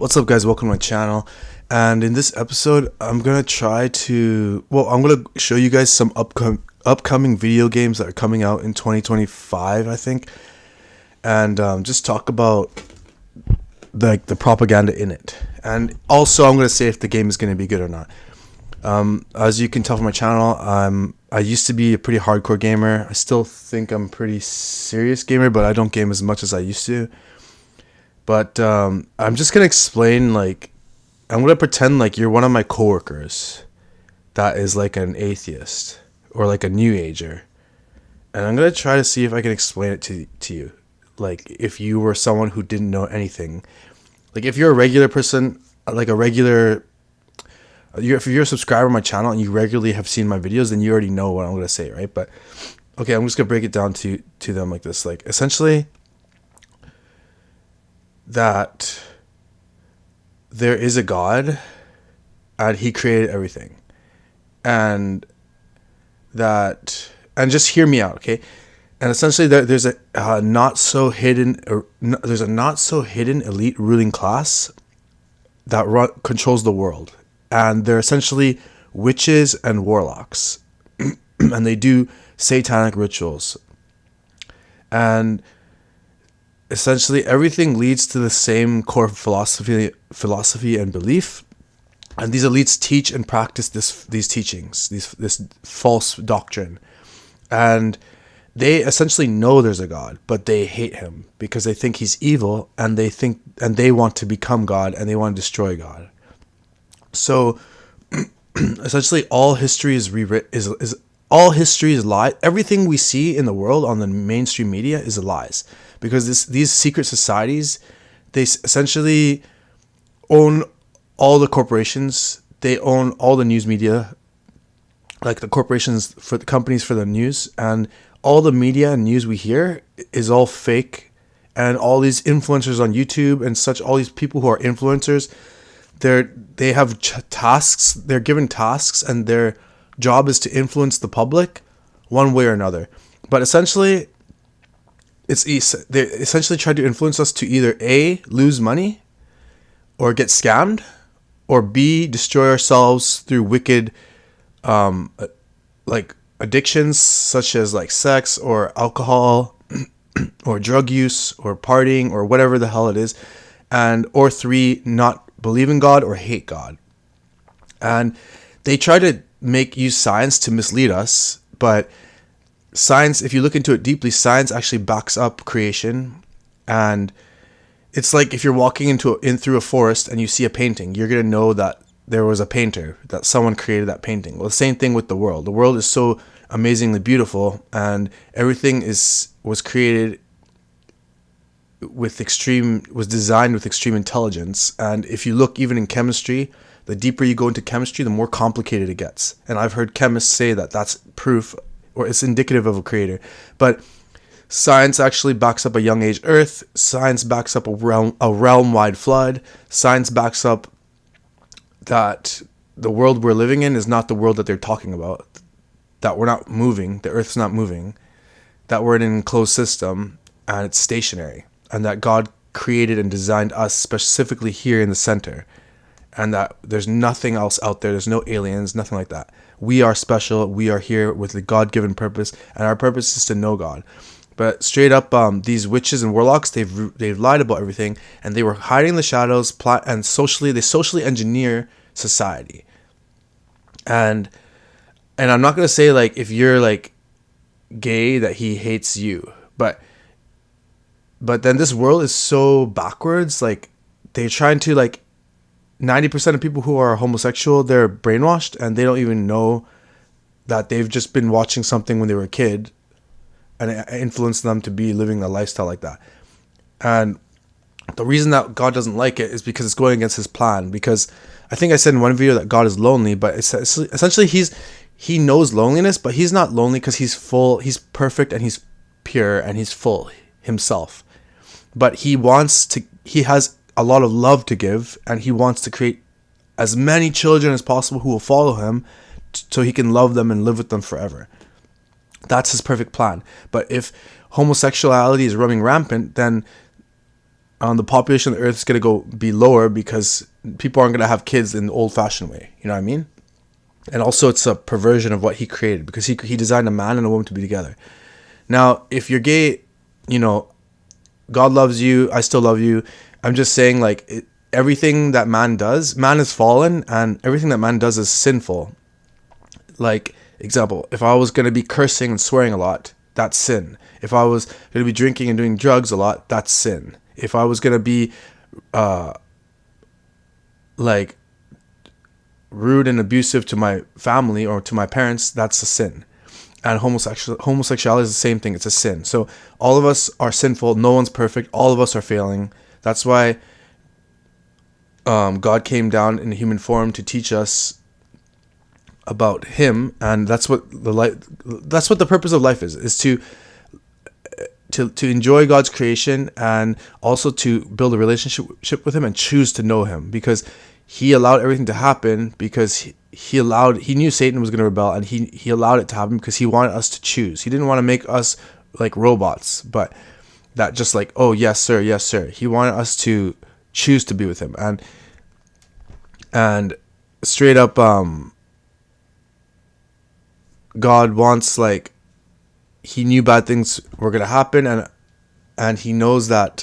What's up, guys? Welcome to my channel. And in this episode, I'm gonna I'm gonna show you guys some upcoming video games that are coming out in 2025, I think, and just talk about the propaganda in it. And also, I'm gonna say if the game is gonna be good or not. As you can tell from my channel, I used to be a pretty hardcore gamer. I still think I'm a pretty serious gamer, but I don't game as much as I used to. But I'm just gonna explain, I'm gonna pretend like you're one of my coworkers that is like an atheist or like a new ager, and I'm gonna try to see if I can explain it to you, like if you were someone who didn't know anything. Like if you're a regular person, if you're a subscriber to my channel and you regularly have seen my videos, then you already know what I'm gonna say, right? But okay, I'm just gonna break it down to them like this. Like essentially, that there is a God and he created everything, and just hear me out, okay? And essentially there's a not so hidden elite ruling class that controls the world, and they're essentially witches and warlocks and they do satanic rituals, and essentially everything leads to the same core philosophy and belief. And these elites teach and practice these teachings, this false doctrine. And they essentially know there's a God, but they hate him because they think he's evil, and they want to become God, and they want to destroy God. So essentially all history is all history is lie. Everything we see in the world on the mainstream media is lies, because these secret societies, they essentially own all the corporations. They own all the news media, like the corporations for the companies for the news, and all the media and news we hear is all fake. And all these influencers on YouTube and such, all these people who are influencers, they have tasks. They're given tasks, and their job is to influence the public one way or another. But essentially, they essentially try to influence us to either A, lose money or get scammed, or B, destroy ourselves through wicked like addictions such as like sex or alcohol or drug use or partying or whatever the hell it is, or 3, not believe in God or hate God. And they try to use science to mislead us, but science, if you look into it deeply, science actually backs up creation. And it's like if you're walking through a forest and you see a painting, you're going to know that there was a painter, that someone created that painting. Well, the same thing with the world. The world is so amazingly beautiful, and everything was created was designed with extreme intelligence. And if you look even in chemistry, the deeper you go into chemistry, the more complicated it gets. And I've heard chemists say that that's proof, or it's indicative of a creator. But science actually backs up a young age Earth. Science backs up a realm-wide flood. Science backs up that the world we're living in is not the world that they're talking about. That we're not moving, the Earth's not moving. That we're in an enclosed system, and it's stationary. And that God created and designed us specifically here in the center. And that there's nothing else out there. There's no aliens, nothing like that. We are special. We are here with a God-given purpose, and our purpose is to know God. But straight up, these witches and warlocks, they've lied about everything, and they were hiding the shadows, and they socially engineer society. And I'm not gonna say like if you're like gay that he hates you, but then this world is so backwards. Like they're trying to 90% of people who are homosexual, they're brainwashed, and they don't even know that they've just been watching something when they were a kid, and it influenced them to be living a lifestyle like that. And the reason that God doesn't like it is because it's going against his plan. Because I think I said in one video that God is lonely, but essentially he knows loneliness, but he's not lonely because he's full, he's perfect, and he's pure, and he's full himself. But he has a lot of love to give, and he wants to create as many children as possible who will follow him, so he can love them and live with them forever. That's his perfect plan. But if homosexuality is running rampant, then the population of the earth is going to be lower because people aren't going to have kids in the old-fashioned way. You know what I mean? And also it's a perversion of what he created, because he designed a man and a woman to be together. Now, if you're gay, God loves you. I still love you. I'm just saying, like, everything that man is fallen, and everything that man does is sinful. Like, example, if I was going to be cursing and swearing a lot, that's sin. If I was going to be drinking and doing drugs a lot, that's sin. If I was going to be, like, rude and abusive to my family or to my parents, that's a sin. And homosexuality is the same thing. It's a sin. So all of us are sinful. No one's perfect. All of us are failing. That's why God came down in human form to teach us about Him, and that's what the purpose of life is to enjoy God's creation, and also to build a relationship with Him and choose to know Him, because He allowed everything to happen because he knew Satan was going to rebel, and he allowed it to happen because He wanted us to choose. He didn't want to make us like robots, but that just like, oh yes sir, yes sir. He wanted us to choose to be with Him, and straight up, God wants, like, He knew bad things were going to happen, and He knows that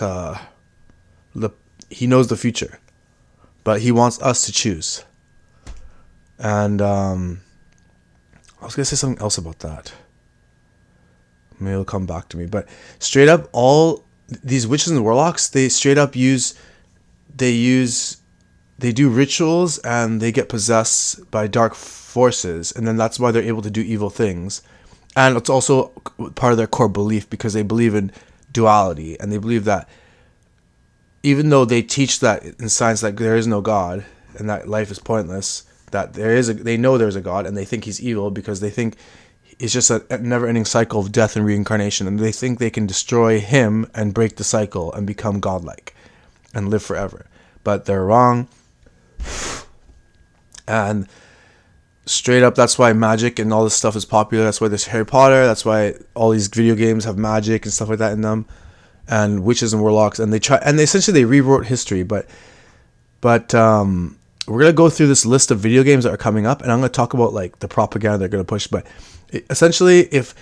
He knows the future, but He wants us to choose. And I was going to say something else about that. Maybe it'll come back to me. But straight up, all these witches and warlocks, they straight up they do rituals, and they get possessed by dark forces, and then that's why they're able to do evil things. And it's also part of their core belief, because they believe in duality, and they believe that even though they teach that in science that there is no God and that life is pointless, that they know there's a God, and they think He's evil because they think it's just a never-ending cycle of death and reincarnation, and they think they can destroy Him and break the cycle and become godlike and live forever. But they're wrong. And straight up, that's why magic and all this stuff is popular. That's why there's Harry Potter. That's why all these video games have magic and stuff like that in them, and witches and warlocks. And they essentially rewrote history. But we're gonna go through this list of video games that are coming up, and I'm gonna talk about like the propaganda they're gonna push. But essentially, if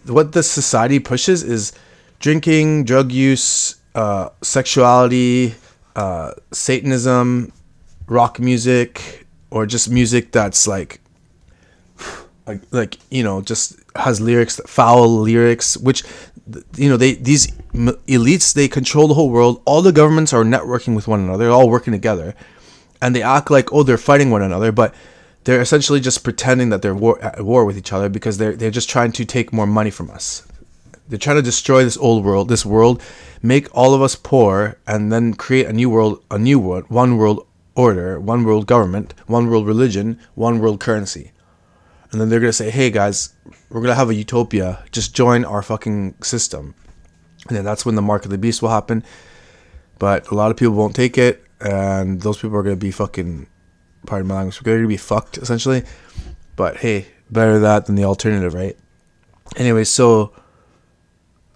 what this society pushes is drinking, drug use, sexuality, Satanism, rock music, or just music that's like just has foul lyrics, which these elites, they control the whole world. All the governments are networking with one another. They're all working together, and they act like, oh, they're fighting one another, but they're essentially just pretending that they're at war with each other, because they're just trying to take more money from us. They're trying to destroy this world, make all of us poor, and then create a new world, one world order, one world government, one world religion, one world currency. And then they're going to say, hey guys, we're going to have a utopia. Just join our fucking system. And then that's when the mark of the beast will happen. But a lot of people won't take it. And those people are going to be fucking, pardon my language, they're going to be fucked, essentially. But hey, better that than the alternative, right? Anyway, so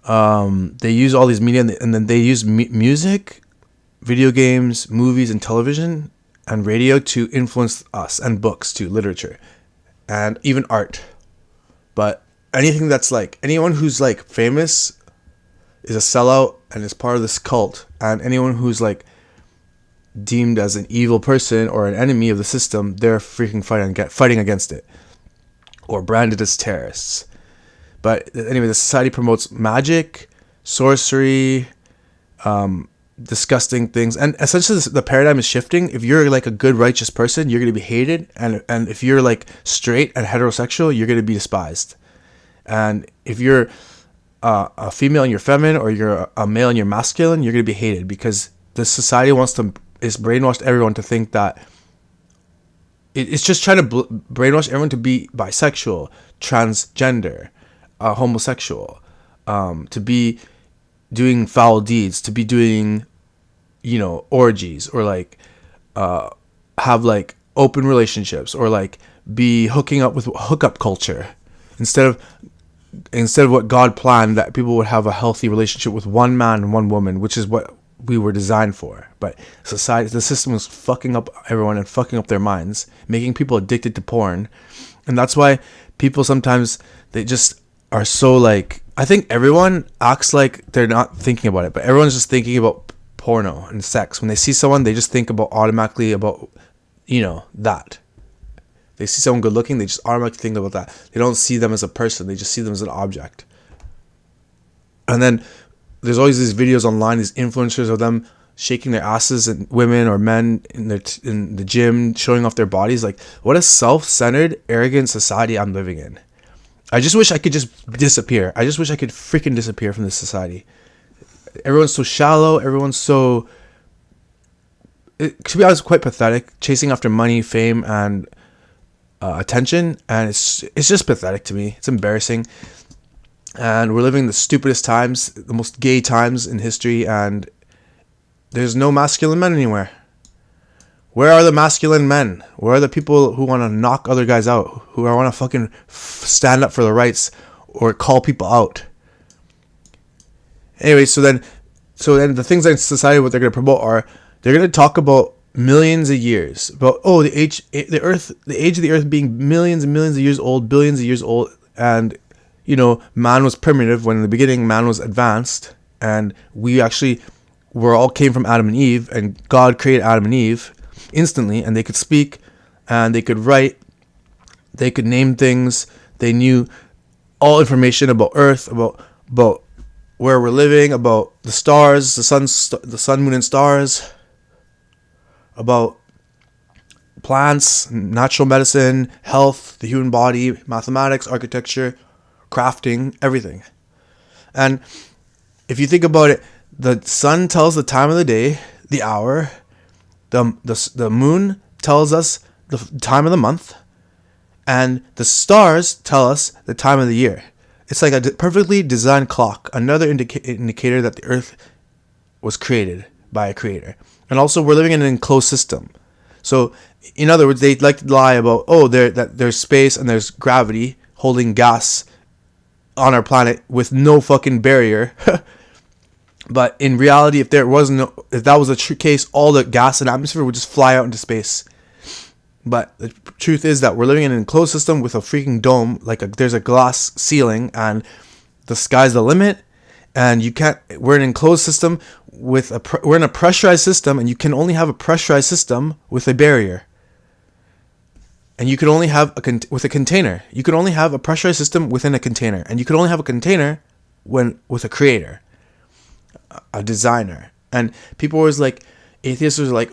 they use all these media, and then they use music, video games, movies, and television, and radio to influence us, and books too, literature, and even art. But anything that's like, anyone who's like famous is a sellout and is part of this cult, and anyone who's like deemed as an evil person or an enemy of the system, they're freaking fighting against it, or branded as terrorists. But anyway, the society promotes magic, sorcery, disgusting things, and essentially the paradigm is shifting. If you're like a good, righteous person, you're going to be hated, and if you're like straight and heterosexual, you're going to be despised. And if you're a female and you're feminine, or you're a male and you're masculine, you're going to be hated, because the society is brainwashed everyone to think that it's just trying to brainwash everyone to be bisexual, transgender, homosexual, to be doing foul deeds, to be doing, orgies, or like have like open relationships, or like be hooking up with hookup culture, instead of instead of what God planned, that people would have a healthy relationship with one man and one woman, which is what we were designed for. But society, the system was fucking up everyone and fucking up their minds, making people addicted to porn. And that's why people sometimes, they just are so like, I think everyone acts like they're not thinking about it, but everyone's just thinking about porno and sex. When they see someone, they just think about automatically about, that. They see someone good looking, they just automatically think about that. They don't see them as a person, they just see them as an object. And then there's always these videos online, these influencers of them shaking their asses, and women or men in the gym showing off their bodies. Like, what a self-centered, arrogant society I'm living in. I just wish I could just disappear. I just wish I could freaking disappear from this society. Everyone's so shallow. Everyone's so, to be honest, quite pathetic. Chasing after money, fame, and attention, and it's just pathetic to me. It's embarrassing. And we're living the stupidest times, the most gay times in history, and there's no masculine men anywhere. Where are the masculine men? Where are the people who want to knock other guys out, who want to fucking stand up for the rights or call people out? Anyway, so then the things in society, what they're going to promote are, they're going to talk about millions of years, about the age of the earth being millions and millions of years old, billions of years old, and man was primitive when in the beginning man was advanced, and we all came from Adam and Eve, and God created Adam and Eve instantly, and they could speak, and they could write, they could name things, they knew all information about Earth, about where we're living, about the stars, the sun, moon, and stars, about plants, natural medicine, health, the human body, mathematics, architecture, crafting, everything. And if you think about it, the sun tells the time of the day, the hour. The moon tells us the time of the month, and the stars tell us the time of the year. It's like a perfectly designed clock, another indicator that the earth was created by a creator. And also, we're living in an enclosed system. So, in other words, they like to lie about, that there's space and there's gravity holding gas on our planet with no fucking barrier. But in reality, if that was the true case, all the gas and atmosphere would just fly out into space. But the truth is that we're living in an enclosed system with a freaking dome, there's a glass ceiling, and the sky's the limit. And we're in an enclosed system we're in a pressurized system, and you can only have a pressurized system with a barrier. And you can only have with a container. You can only have a pressurized system within a container, and you can only have a container with a creator, a designer. And people were always like, atheists were like,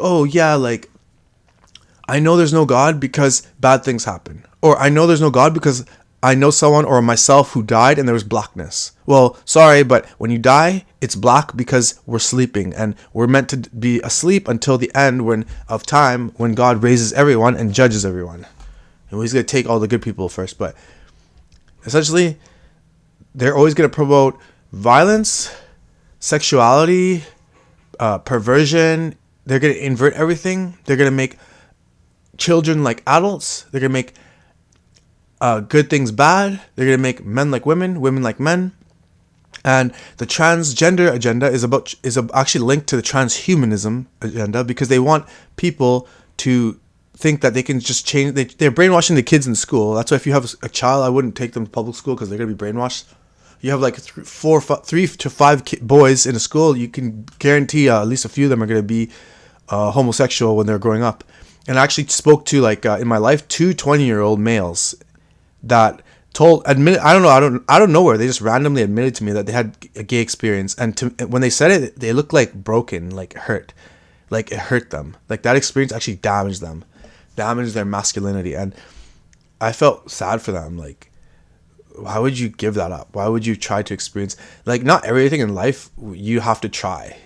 I know there's no God because bad things happen, or I know there's no God because I know someone or myself who died and there was blackness. Well, sorry, but when you die, it's black because we're sleeping, and we're meant to be asleep until the end of time, when God raises everyone and judges everyone. And he's going to take all the good people first. But essentially, they're always going to promote violence, sexuality, perversion. They're going to invert everything. They're going to make children like adults. They're going to make good things bad. They're going to make men like women, women like men. And the transgender agenda is actually linked to the transhumanism agenda, because they want people to think that they can just change. They're brainwashing the kids in school. That's why if you have a child, I wouldn't take them to public school, because they're going to be brainwashed. You have 3 to 5 boys in a school, you can guarantee at least a few of them are going to be homosexual when they're growing up. And I actually spoke to, in my life, 2 20-year-old males that I don't know where, they just randomly admitted to me that they had a gay experience. And when they said it, they looked like broken, hurt. It hurt them. That experience actually damaged them, damaged their masculinity. And I felt sad for them. Why would you give that up? Why would you try to experience, not everything in life you have to try.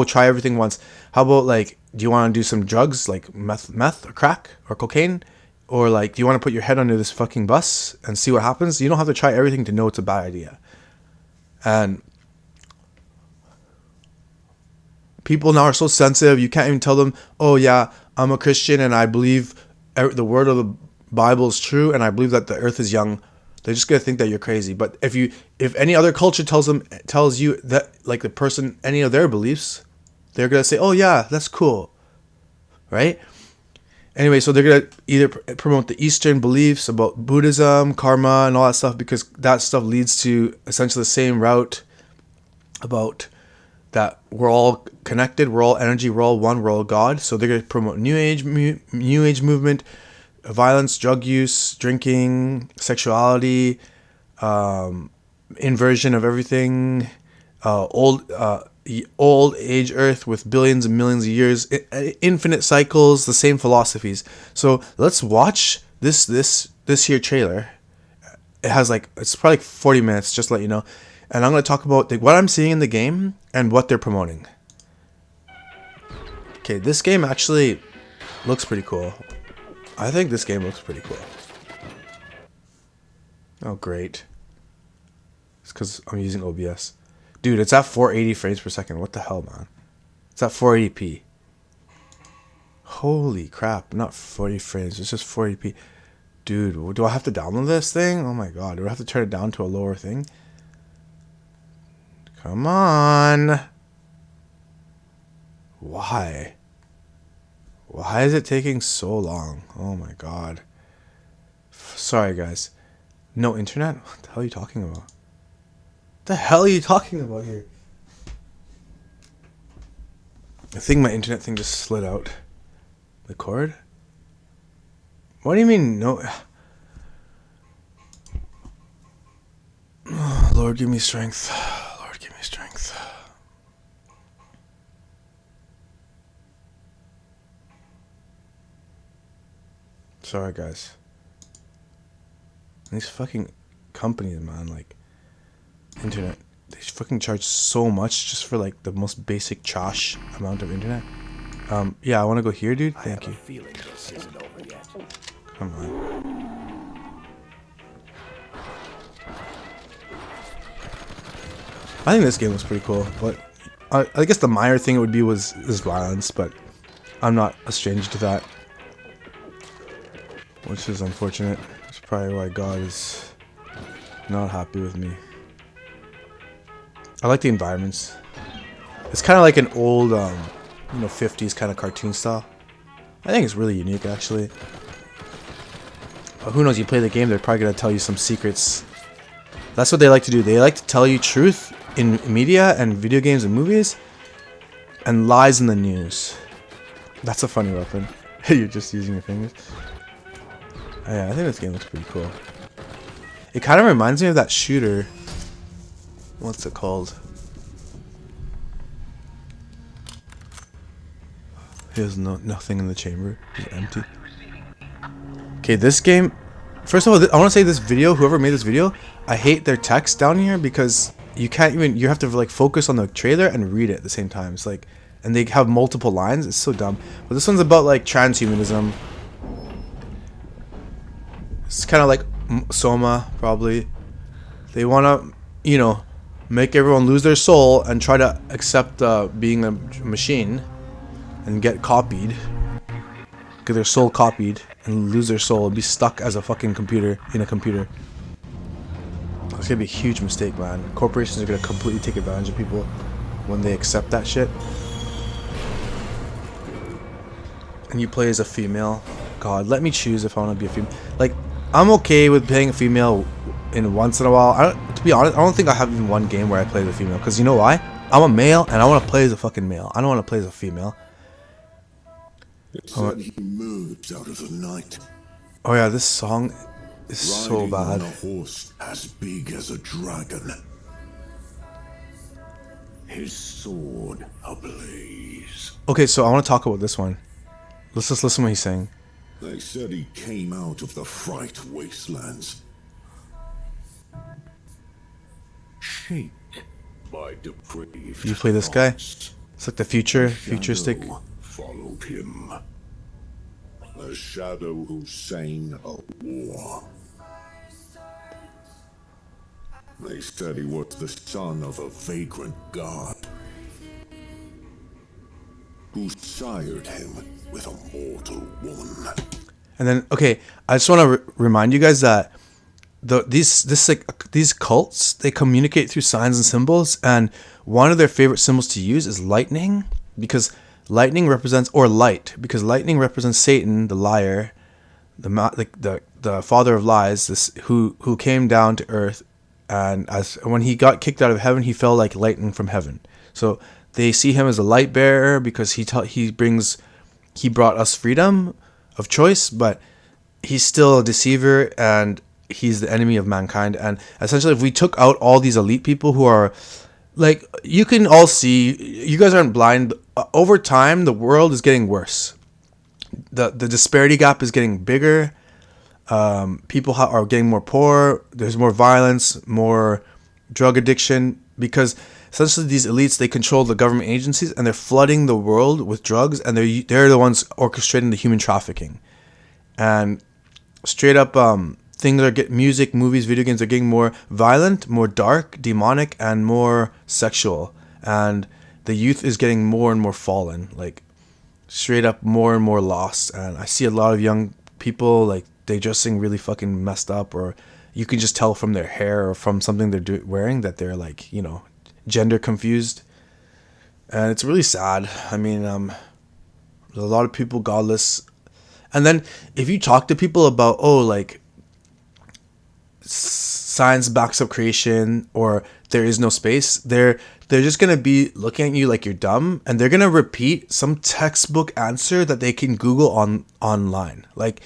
Try everything once. How about, do you want to do some drugs, like meth or crack or cocaine? Or, do you want to put your head under this fucking bus and see what happens? You don't have to try everything to know it's a bad idea. And people now are so sensitive, you can't even tell them, I'm a Christian and I believe the word of the Bible is true, and I believe that the earth is young. They're just gonna think that you're crazy. But if any other culture tells you that, like, the person, any of their beliefs, they're gonna say, oh yeah, that's cool, right? Anyway, so they're gonna either promote the Eastern beliefs about Buddhism, karma, and all that stuff, because that stuff leads to essentially the same route about that we're all connected, we're all energy, we're all one, we're all God. So they're gonna promote New Age movement, violence, drug use, drinking, sexuality, inversion of everything, old age Earth with billions and millions of years, infinite cycles, the same philosophies. So let's watch this here trailer. It has it's probably 40 minutes, just to let you know. And I'm going to talk about what I'm seeing in the game and what they're promoting. Okay, this game actually looks pretty cool. I think this game looks pretty cool. Oh, great. It's because I'm using OBS. Dude, it's at 480 frames per second. What the hell, man? It's at 480p. Holy crap. Not 40 frames. It's just 480p. Dude, do I have to download this thing? Oh my god. Do I have to turn it down to a lower thing? Come on. Why? Why is it taking so long? Oh my god. Sorry, guys. No internet? What the hell are you talking about? What the hell are you talking about here? I think my internet thing just slid out. The cord? What do you mean no? Oh, Lord, give me strength. Lord, give me strength. Sorry, guys. These fucking companies, man, internet, they fucking charge so much just for the most basic trash amount of internet. Yeah, I want to go here, dude. Thank you. Come on. I think this game was pretty cool, but I guess the minor thing it would be is violence, but I'm not a stranger to that, which is unfortunate. That's probably why God is not happy with me. I like the environments. It's kind of like an old, 50s kind of cartoon style. I think it's really unique, actually. But who knows? You play the game, they're probably gonna tell you some secrets. That's what they like to do. They like to tell you truth in media and video games and movies, and lies in the news. That's a funny weapon. You're just using your fingers. Oh, yeah, I think this game looks pretty cool. It kind of reminds me of that shooter. What's it called? There's nothing in the chamber. It's empty. Okay, this game. First of all, I want to say this video. Whoever made this video, I hate their text down here because you can't even. You have to focus on the trailer and read it at the same time. It's and they have multiple lines. It's so dumb. But this one's about transhumanism. It's kind of like Soma, probably. They want to, make everyone lose their soul and try to accept being a machine and get copied. Get their soul copied and lose their soul and be stuck as a fucking computer in a computer. It's gonna be a huge mistake, man. Corporations are gonna completely take advantage of people when they accept that shit. And you play as a female. God, let me choose if I want to be a female. I'm okay with playing a female in once in a while. To be honest, I don't think I have even one game where I play as a female. Because you know why? I'm a male and I want to play as a fucking male. I don't want to play as a female. It said he emerged out of the night. Oh yeah, this song is so bad. On a horse as big as a dragon. His sword ablaze. Okay, so I want to talk about this one. Let's just listen to what he's saying. They said he came out of the Fright Wastelands. Shaped by depraved. You play this guy? It's like the futuristic. Followed him. A shadow who sang a war. They said he was the son of a vagrant god, who sired him with a mortal woman. And then, okay, I just want to remind you guys that these cults, they communicate through signs and symbols, and one of their favorite symbols to use is lightning, because lightning represents, or light, because lightning represents Satan, the liar, the father of lies, this who came down to earth, and as when he got kicked out of heaven, he fell like lightning from heaven. So they see him as a light bearer because he brought us freedom of choice, but he's still a deceiver, and he's the enemy of mankind. And essentially, if we took out all these elite people who are, like, you can all see, you guys aren't blind, over time the world is getting worse. The disparity gap is getting bigger. People are getting more poor. There's more violence, more drug addiction, because essentially these elites, they control the government agencies, and they're flooding the world with drugs, and they're the ones orchestrating the human trafficking. And straight up, things music, movies, video games are getting more violent, more dark, demonic, and more sexual. And the youth is getting more and more fallen, like straight up more and more lost. And I see a lot of young people, like, they dressing really fucking messed up, or you can just tell from their hair or from something they're wearing that they're, like, gender confused. And it's really sad. I mean, there's a lot of people godless. And then if you talk to people about, like, science backs up creation, or there is no space, they're just gonna be looking at you like you're dumb, and they're gonna repeat some textbook answer that they can Google online. Like,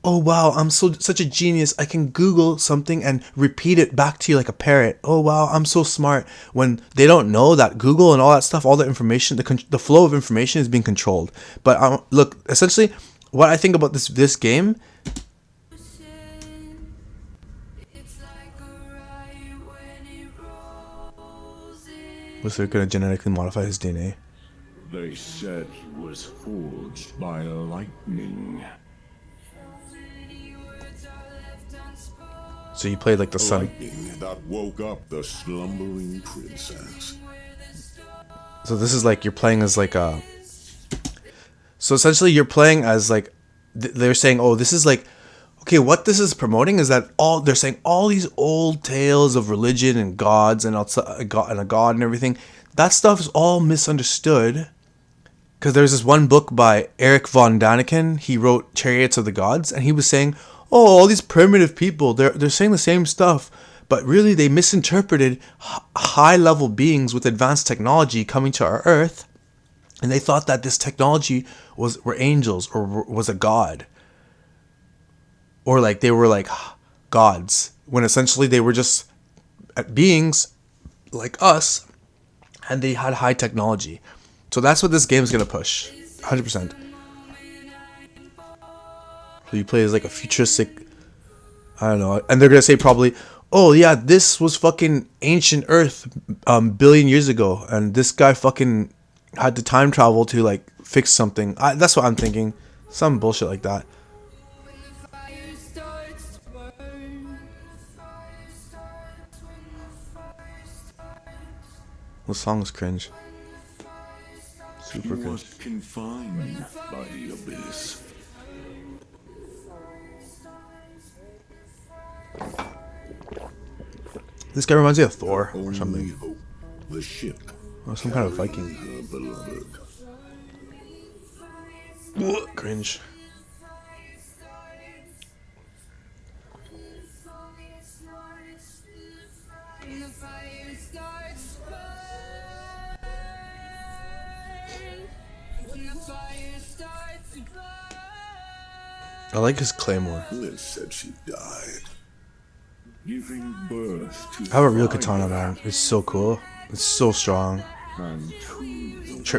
oh wow, I'm such a genius, I can Google something and repeat it back to you like a parrot. Oh wow, I'm so smart. When they don't know that Google and all that stuff, all the information, the flow of information is being controlled. But look, essentially, what I think about this game. Was they're gonna genetically modify his DNA. They said he was forged by lightning. So you played like the sun. Lightning that woke up the slumbering princess. So this is like you're playing as like a. So essentially, you're playing as like they're saying, oh, this is like. Okay, what this is promoting is that they're saying all these old tales of religion and gods and a god and everything, that stuff is all misunderstood. Because there's this one book by Eric von Daniken. He wrote Chariots of the Gods, and he was saying, oh, all these primitive people, they're saying the same stuff, but really they misinterpreted high level beings with advanced technology coming to our Earth, and they thought that this technology were angels or was a god. Or like they were like gods, when essentially they were just beings like us, and they had high technology. So that's what this game is gonna push, 100%. So you play as like a futuristic, I don't know, and they're gonna say probably, oh yeah, this was fucking ancient Earth, billion years ago, and this guy fucking had to time travel to like fix something. That's what I'm thinking, some bullshit like that. The song is cringe. Super cringe. Was confined by the abyss. This guy reminds me of Thor or something. Hope, the ship. Or some kind of Viking. Her beloved. Cringe. I like his claymore. Liz said she died, giving birth to. I have a real katana, man. It's so cool. It's so strong.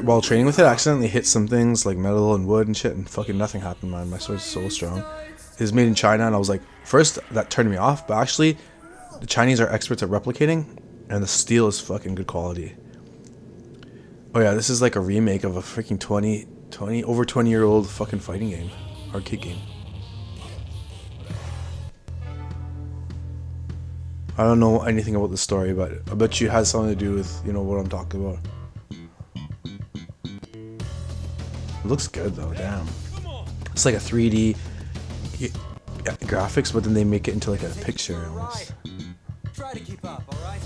While training with it, I accidentally hit some things like metal and wood and shit, and fucking nothing happened, man. My sword's so strong. It was made in China, and I was like, first that turned me off, but actually, the Chinese are experts at replicating, and the steel is fucking good quality. Oh yeah, this is like a remake of a freaking 20-year-old fucking fighting game, arcade game. I don't know anything about the story, but I bet you it has something to do with, you know, what I'm talking about. It looks good though, damn. It's like a 3D. graphics, but then they make it into like a picture almost. Try to keep up, all right?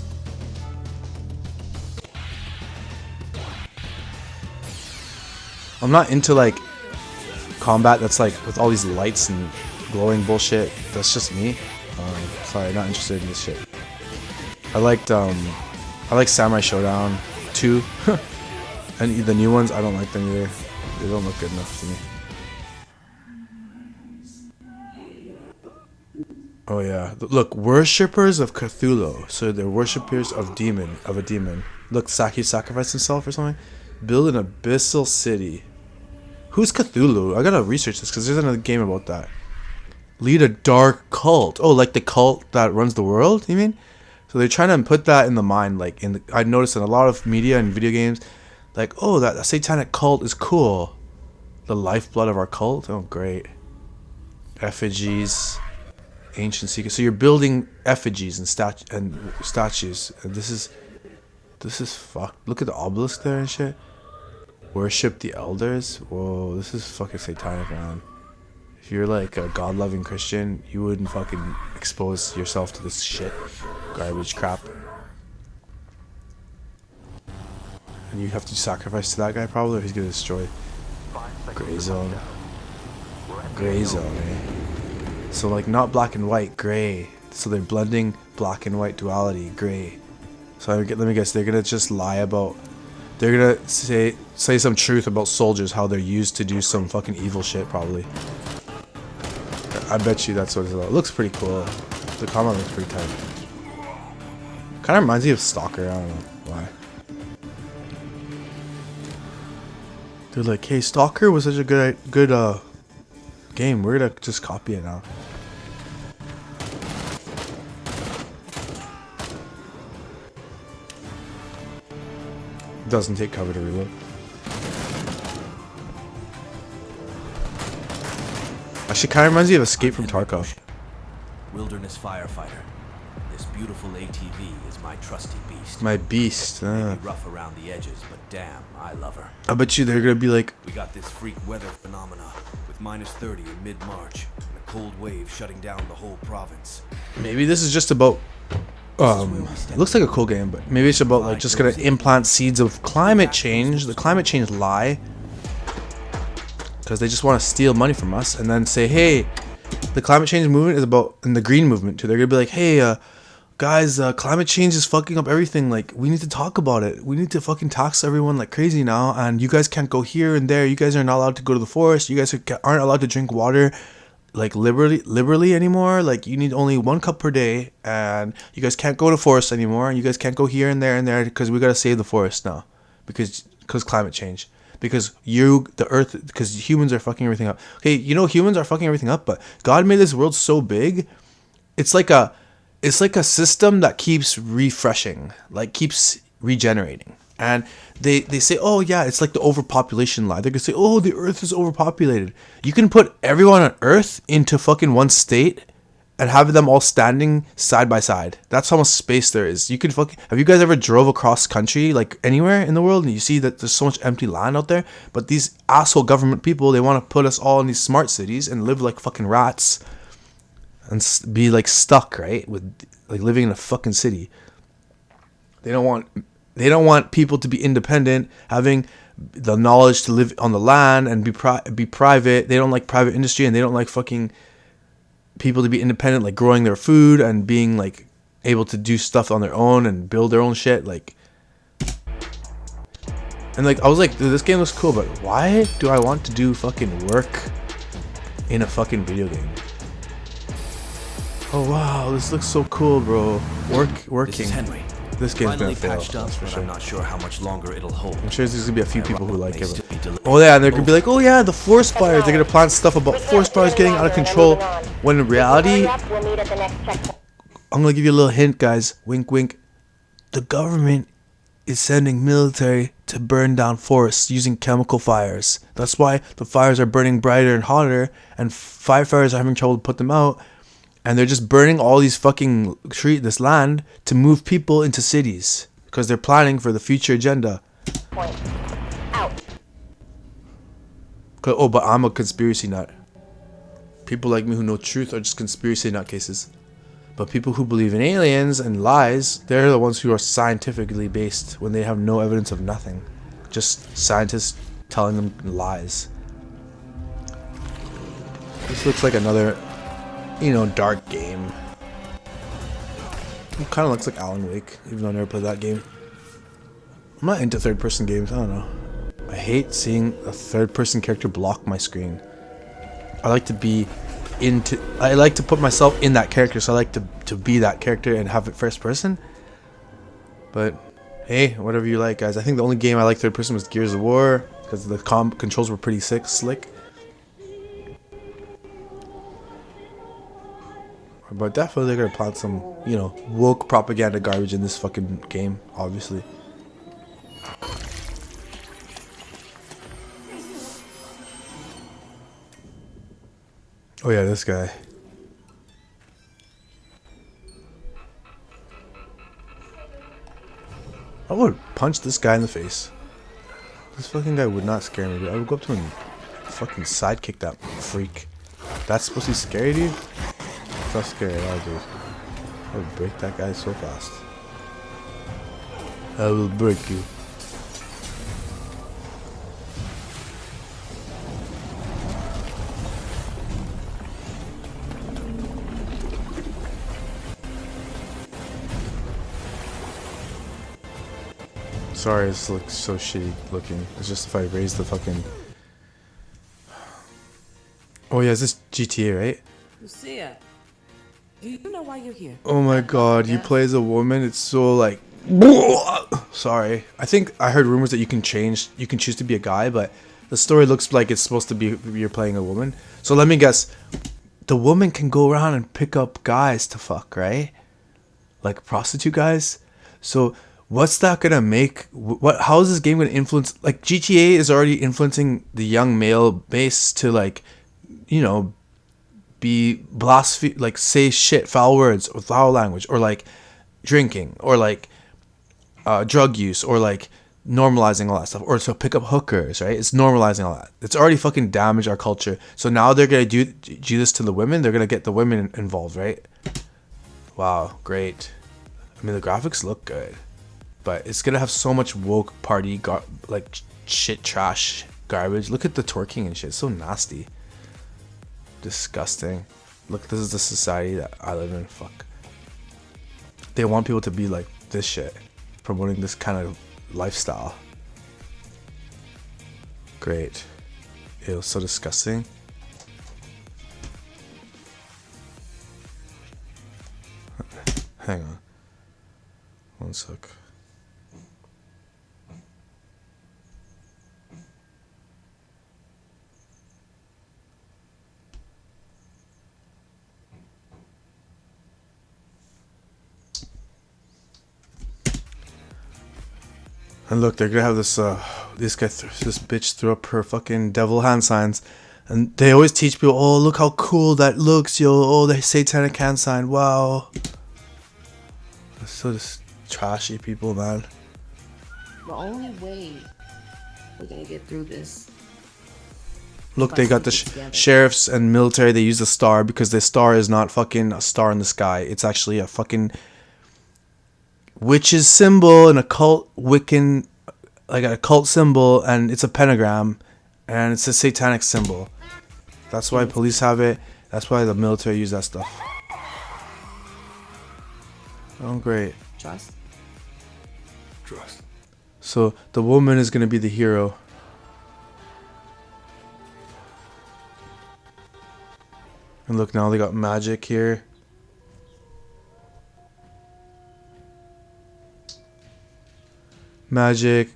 I'm not into like combat that's like with all these lights and glowing bullshit. That's just me. Sorry, not interested in this shit. I like Samurai Showdown 2 and the new ones. I don't like them either. They don't look good enough to me. Oh yeah, look, worshippers of Cthulhu. So they're worshippers of a demon. Look, Saki sacrificed himself or something. Build an abyssal city. Who's Cthulhu? I gotta research this because there's another game about that. Lead a dark cult. Oh, like the cult that runs the world, you mean? So they're trying to put that in the mind, like I noticed in a lot of media and video games, like, oh, that satanic cult is cool. The lifeblood of our cult? Oh, great. Effigies. Ancient secrets. So you're building effigies and statues. And this is fucked. Look at the obelisk there and shit. Worship the elders. Whoa, this is fucking satanic, man. If you're like a God-loving Christian, you wouldn't fucking expose yourself to this shit, garbage crap. And you have to sacrifice to that guy probably, or he's gonna destroy. Gray zone. Gray zone, eh? So like not black and white, gray. So they're blending black and white duality, gray. So let me guess, they're gonna just lie about. They're gonna say some truth about soldiers, how they're used to do some fucking evil shit, probably. I bet you that's what it's about. It looks pretty cool. The combat looks pretty tight. Kind of reminds me of Stalker. I don't know why. They're like, hey, Stalker was such a good game. We're gonna just copy it now. Doesn't take cover to reload. Actually, kind of reminds me of Escape from Tarkov. Wilderness firefighter. This beautiful ATV is my trusty beast. My beast. Maybe rough around the edges, but damn, I love her. I bet you they're gonna be like. We got this freak weather phenomena with -30 in mid-March and a cold wave shutting down the whole province. Maybe this is just about. It looks like a cool game, but maybe it's about like just gonna implant seeds of climate change. The climate change lie. Because they just want to steal money from us and then say, hey, the climate change movement is about, and the green movement too. They're gonna be like, hey, guys, climate change is fucking up everything. Like, we need to talk about it. We need to fucking tax everyone like crazy now. And you guys can't go here and there. You guys are not allowed to go to the forest. You guys aren't allowed to drink water like liberally anymore. Like, you need only 1 cup per day, and you guys can't go to forest anymore. And you guys can't go here and there because we gotta save the forest now because climate change. Because the earth, because humans are fucking everything up. Okay, you know humans are fucking everything up, but God made this world so big, it's like a system that keeps refreshing, like keeps regenerating. And they say, oh yeah, it's like the overpopulation lie. They're gonna say, oh, the earth is overpopulated. You can put everyone on earth into fucking one state and have them all standing side by side. That's how much space there is. You could have you guys ever drove across country, like anywhere in the world, and you see that there's so much empty land out there? But these asshole government people, they want to put us all in these smart cities and live like fucking rats and be like stuck, right? With like living in a fucking city. They don't want people to be independent, having the knowledge to live on the land and be private. They don't like private industry, and they don't like fucking people to be independent, like growing their food and being like able to do stuff on their own and build their own shit. Like, and like I was like, dude, this game looks cool, but why do I want to do fucking work in a fucking video game? Oh wow, this looks so cool, bro. Working. This is Henry. This game's Finally gonna fail, patched up, that's for but sure. I'm not sure how much longer it'll hold. I'm sure there's gonna be a few people who like May it. still be delayed. Oh yeah, and they're gonna be like, oh yeah, the forest fires. They're gonna plant stuff about forest fires getting out of control. When in reality, I'm gonna give you a little hint, guys. Wink, wink. The government is sending military to burn down forests using chemical fires. That's why the fires are burning brighter and hotter, and firefighters are having trouble to put them out. And they're just burning all these fucking this land to move people into cities because they're planning for the future agenda. Oh, but I'm a conspiracy nut. People like me who know truth are just conspiracy nutcases. But people who believe in aliens and lies, they're the ones who are scientifically based when they have no evidence of nothing. Just scientists telling them lies. This looks like another, dark game. It kind of looks like Alan Wake, even though I never played that game. I'm not into third-person games, I don't know. I hate seeing a third-person character block my screen. I like to put myself in that character, so I like to be that character and have it first person. But hey, whatever you like, guys. I think the only game I like third person was Gears of War because the controls were pretty slick. But definitely they're gonna plant some, woke propaganda garbage in this fucking game, obviously. Oh yeah, this guy. I would punch this guy in the face. This fucking guy would not scare me, dude. I would go up to him and fucking sidekick that freak. That's supposed to be scary, dude? It's not scary at all, dude. I would break that guy so fast. I will break you. Sorry, this looks so shitty looking. It's just if I raise the fucking... Oh yeah, is this GTA, right? Lucia, do you know why you're here? Oh my god, you play as a woman? It's so like... Sorry. I think I heard rumors that you can choose to be a guy, but the story looks like it's supposed to be you're playing a woman. So let me guess. The woman can go around and pick up guys to fuck, right? Like prostitute guys? So... what's that gonna make? How is this game gonna influence? Like GTA is already influencing the young male base to like, be blaspheme, like say shit, foul words or foul language, or like drinking, or like drug use, or like normalizing all that stuff, or to pick up hookers, right? It's normalizing all that. It's already fucking damaged our culture. So now they're gonna do this to the women. They're gonna get the women involved, right? Wow, great. I mean, the graphics look good. But it's gonna have so much woke party like shit trash garbage. Look at the twerking and shit. It's so nasty. Disgusting. Look, this is the society that I live in. Fuck. They want people to be like this shit. Promoting this kind of lifestyle. Great. It was so disgusting. Hang on. One sec. And look, they're gonna have this this bitch throw up her fucking devil hand signs, and they always teach people, oh look how cool that looks, yo, oh the satanic hand sign, wow. It's so just trashy people, man. The only way we're gonna get through this. Look, they got the sheriffs and military. They use the star because the star is not fucking a star in the sky. It's actually a fucking witch's symbol, an occult Wiccan, like an occult symbol, and it's a pentagram, and it's a satanic symbol. That's why police have it. That's why the military use that stuff. Oh, great. Trust. So the woman is gonna be the hero. And look, now they got magic here. Magic,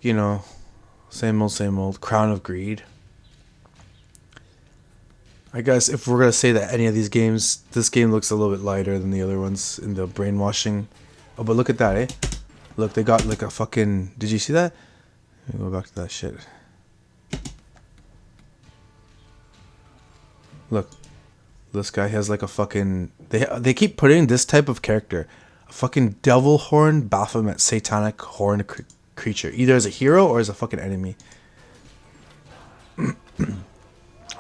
same old. Crown of Greed. I guess if we're gonna say that any of these games, this game looks a little bit lighter than the other ones in the brainwashing. Oh, but look at that, eh? Look, they got like a fucking... Did you see that? Let me go back to that shit. Look. This guy has like a fucking... They keep putting this type of character. A fucking devil horn Baphomet satanic horn creature. Either as a hero or as a fucking enemy.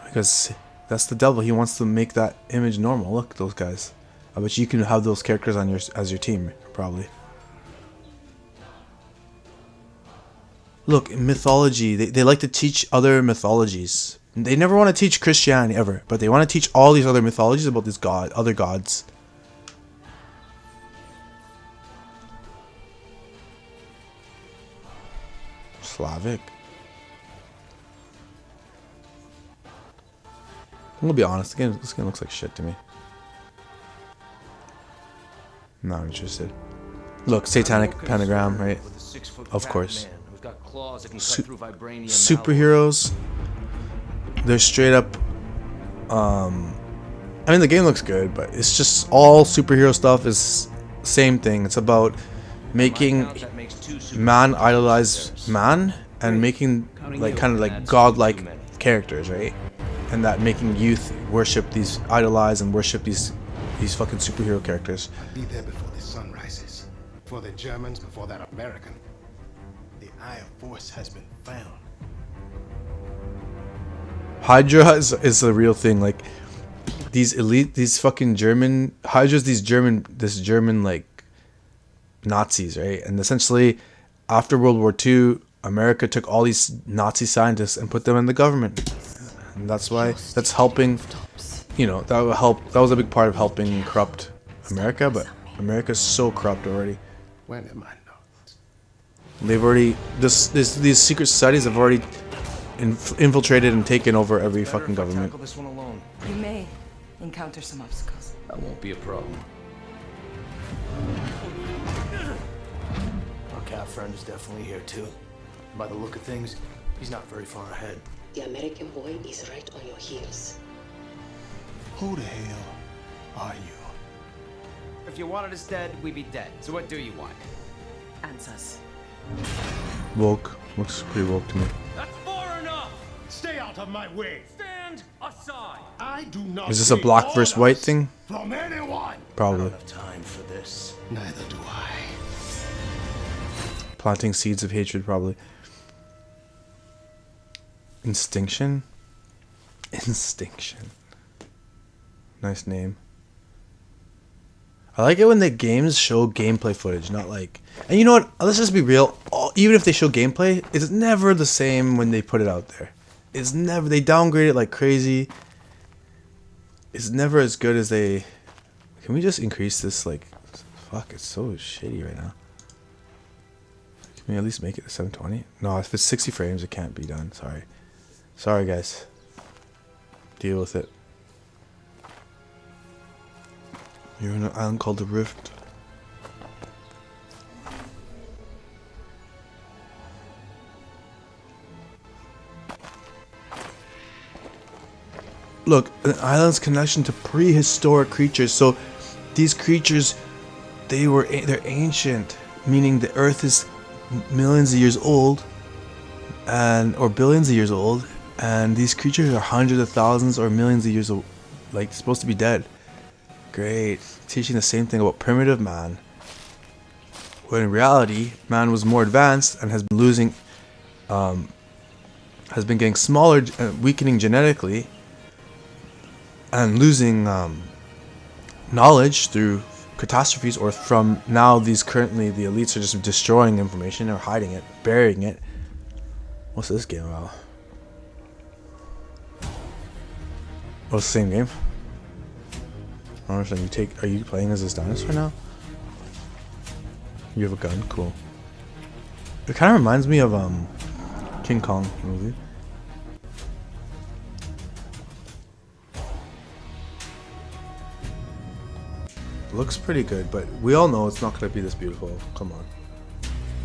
Because That's the devil. He wants to make that image normal. Look, those guys. I bet you can have those characters on as your team, probably. Look, in mythology, they like to teach other mythologies. They never want to teach Christianity ever, but they want to teach all these other mythologies about these other gods. Slavic. I'm gonna be honest, this game looks like shit to me. Not interested. Look, satanic pentagram, right? Of course. Superheroes. They're straight up. I mean, the game looks good, but it's just all superhero stuff is same thing. It's about making man idolize man and making like kind of like godlike characters, right? And that making youth worship these, idolize and worship these fucking superhero characters. Be there before the sun rises. For the Germans, before that American. The Eye of Force has been found. Hydra is a real thing. Like these fucking German Hydra's, this German like Nazis, right? And essentially, after World War II, America took all these Nazi scientists and put them in the government, and that's why that's helping. You know, that would help. That was a big part of helping corrupt America, but America's so corrupt already. When am I not? They've already these secret societies have already infiltrated and taken over every fucking government. Tackle this one alone. You may encounter some obstacles. That won't be a problem. Our cat friend is definitely here too. By the look of things, he's not very far ahead. The American boy is right on your heels. Who the hell are you? If you wanted us dead, we'd be dead. So what do you want? Answers. Woke. Looks pretty woke to me. That's far enough! Stay out of my way. Stand aside! I do not. Is this a black versus white thing? From anyone. Probably. Have time for this. Neither do I. Planting seeds of hatred, probably. Instinction? Instinction. Nice name. I like it when the games show gameplay footage, not like... And you know what? Let's just be real. Even if they show gameplay, it's never the same when they put it out there. It's never... They downgrade it like crazy. It's never as good as they... Can we just increase this, like... Fuck, it's so shitty right now. Can we at least make it to 720? No, if it's 60 frames, it can't be done. Sorry. Sorry, guys. Deal with it. You're on an island called the Rift. Look, an island's connection to prehistoric creatures. So these creatures, they're ancient, meaning the Earth is millions of years old, or billions of years old, and these creatures are hundreds of thousands or millions of years old, like supposed to be dead. Great. Teaching the same thing about primitive man. When in reality, man was more advanced and has been losing, has been getting smaller, weakening genetically, and losing knowledge through catastrophes, or from now the elites are just destroying information or hiding it, burying it. What's this game about? Oh, it's the same game? I don't understand. Are you playing as this dinosaur now? You have a gun? Cool. It kind of reminds me of King Kong movie. Looks pretty good, but we all know it's not gonna be this beautiful. Come on.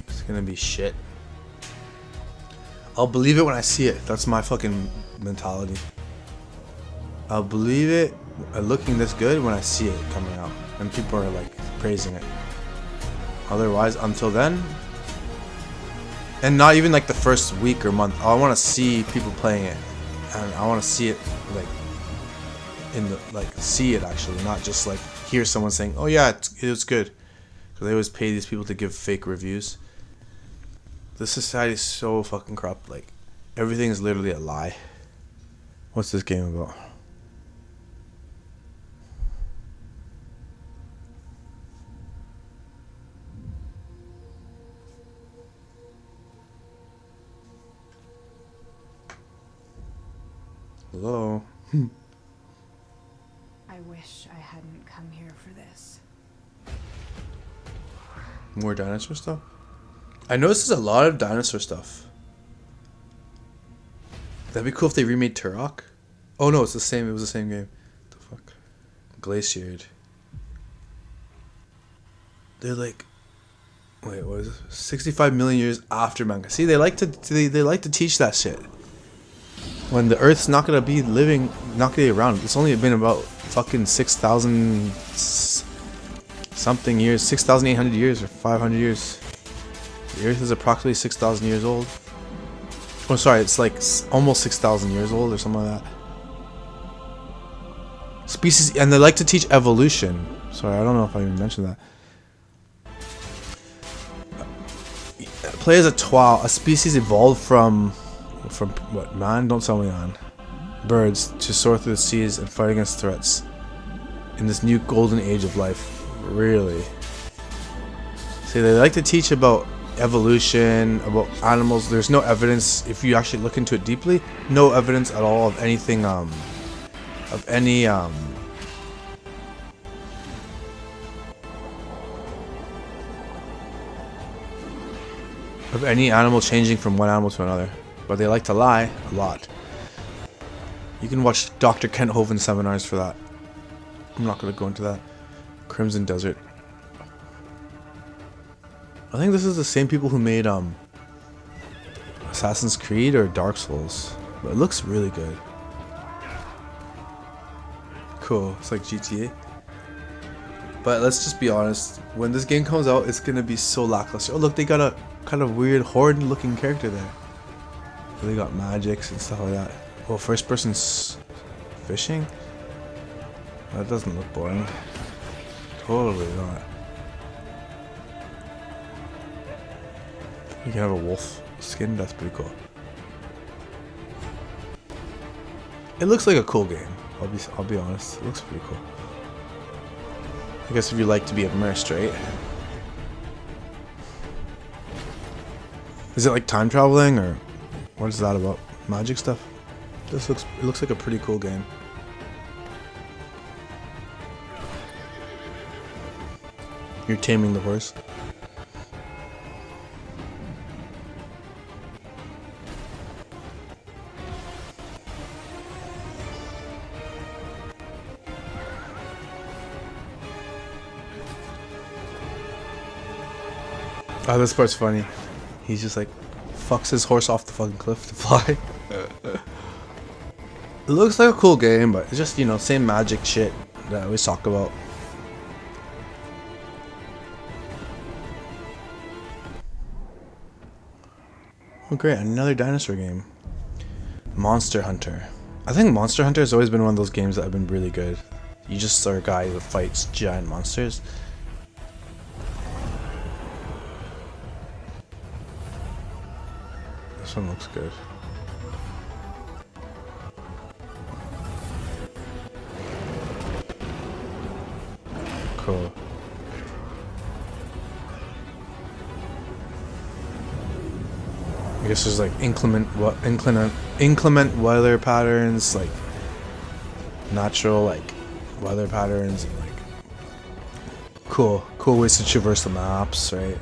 It's gonna be shit. I'll believe it when I see it. That's my fucking mentality. I'll believe it looking this good when I see it coming out and people are like praising it. Otherwise, until then, and not even like the first week or month, I want to see people playing it, and I want to see it like see it actually, not just like hear someone saying, oh yeah, it was good, because they always pay these people to give fake reviews. This society is so fucking corrupt. Like everything is literally a lie. What's this game about? Hello. I wish I hadn't come here for this. More dinosaur stuff? I noticed there's a lot of dinosaur stuff. That'd be cool if they remade Turok. Oh no, it's the same. It was the same game. What the fuck? Glaciated. They're like, wait, what is it? 65 million years after manga. See, they like to teach that shit. When the Earth's not gonna be living, not gonna be around. It's only been about fucking 6,000 something years, 6,800 years or 500 years. The Earth is approximately 6,000 years old. Oh, sorry, it's like almost 6,000 years old or something like that. Species, and they like to teach evolution. Sorry, I don't know if I even mentioned that. Play as a Twa, a species evolved from what, man? Don't tell me man. Birds to soar through the seas and fight against threats in this new golden age of life. Really? See, they like to teach about evolution, about animals. There's no evidence, if you actually look into it deeply, no evidence at all of anything, of any, of any animal changing from one animal to another. But they like to lie a lot. You can watch Dr. Kent Hovind seminars for that. I'm not going to go into that. Crimson Desert. I think this is the same people who made Assassin's Creed or Dark Souls. But it looks really good. Cool. It's like GTA. But let's just be honest. When this game comes out, it's going to be so lackluster. Oh, look, they got a kind of weird horde looking character there. They got magics and stuff like that. Oh, first person's fishing? That doesn't look boring. Totally not. You can have a wolf skin, that's pretty cool. It looks like a cool game. I'll be honest. It looks pretty cool. I guess if you like to be immersed, right? Is it like time traveling or what is that about? Magic stuff? It looks like a pretty cool game. You're taming the horse. Oh, this part's funny. He's just like fucks his horse off the fucking cliff to fly. It looks like a cool game, but it's just, you know, same magic shit that I always talk about. Oh great, another dinosaur game. Monster Hunter. I think Monster Hunter has always been one of those games that have been really good. You just are a guy that fights giant monsters. This one looks good. Cool. I guess there's like inclement weather patterns, like natural like weather patterns, and like cool ways to traverse the maps, right?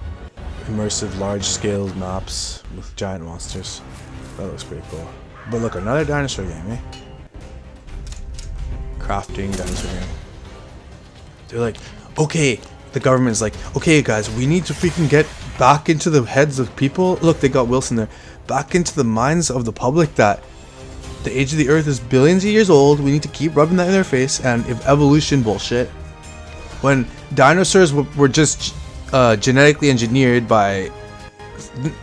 Immersive, large-scale maps with giant monsters. That looks pretty cool. But look, another dinosaur game, eh? Crafting dinosaur game. They're like, okay, the government's like, okay guys, we need to freaking get back into the heads of people. Look, they got Wilson there. Back into the minds of the public that the age of the earth is billions of years old. We need to keep rubbing that in their face. And if evolution bullshit, when dinosaurs were just genetically engineered by,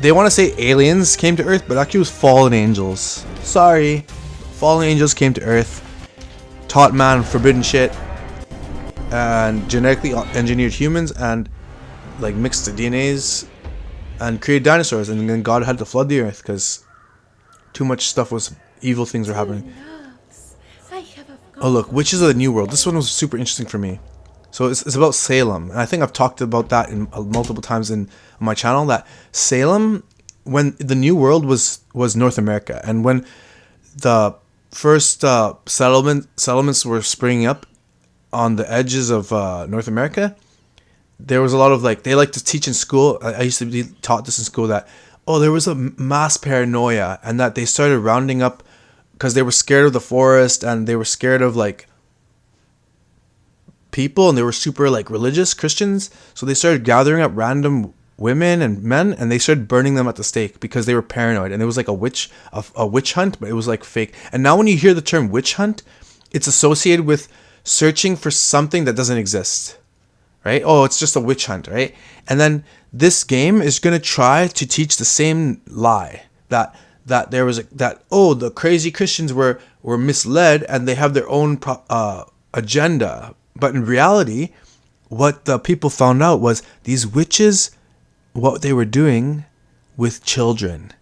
they want to say aliens came to earth, but actually it was fallen angels. Sorry, fallen angels came to earth, taught man forbidden shit, and genetically engineered humans and like mixed the DNAs and created dinosaurs, and then God had to flood the earth because too much stuff was, evil things were happening. Oh look, Witches of the New World. This one was super interesting for me. So it's about Salem, and I think I've talked about that in multiple times in my channel, that Salem, when the New World was North America, and when the first settlements were springing up on the edges of North America, there was a lot of like, they like to teach in school. I used to be taught this in school that, oh, there was a mass paranoia, and that they started rounding up because they were scared of the forest and they were scared of like people, and they were super like religious Christians. So they started gathering up random women and men, and they started burning them at the stake because they were paranoid. And it was like a witch hunt, but it was like fake. And now when you hear the term witch hunt, it's associated with searching for something that doesn't exist, right? Oh, it's just a witch hunt, right? And then this game is going to try to teach the same lie, that there was the crazy Christians were misled and they have their own agenda. But in reality, what the people found out was these witches, what they were doing with children,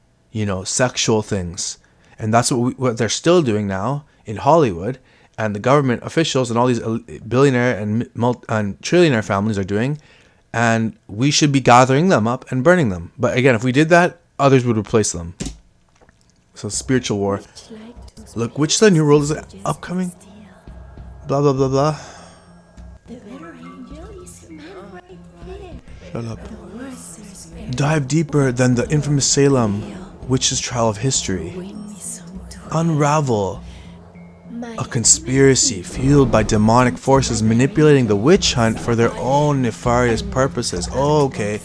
sexual things. And that's what they're still doing now in Hollywood, and the government officials and all these billionaire and trillionaire families are doing. And we should be gathering them up and burning them. But again, if we did that, others would replace them. So spiritual war. Look, which the new world is upcoming? Blah, blah, blah, blah. Shut up. Dive deeper than the infamous Salem witch's trial of history. Unravel a conspiracy fueled by demonic forces manipulating the witch hunt for their own nefarious purposes. Oh, okay.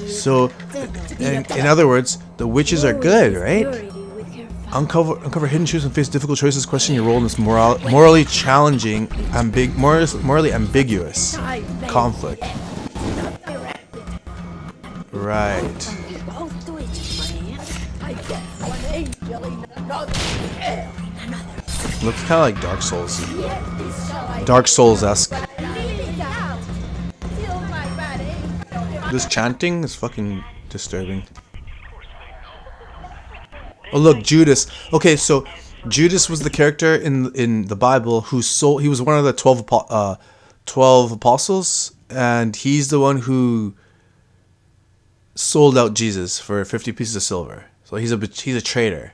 So, in other words, the witches are good, right? Uncover hidden truths and face difficult choices. Question your role in this morally challenging, morally ambiguous conflict. Right. Looks kind of like Dark Souls. Dark Souls-esque. This chanting is fucking disturbing. Oh look, Judas. Okay, so Judas was the character in the Bible he was one of the 12 apostles, and he's the one who sold out Jesus for 50 pieces of silver. So he's a traitor.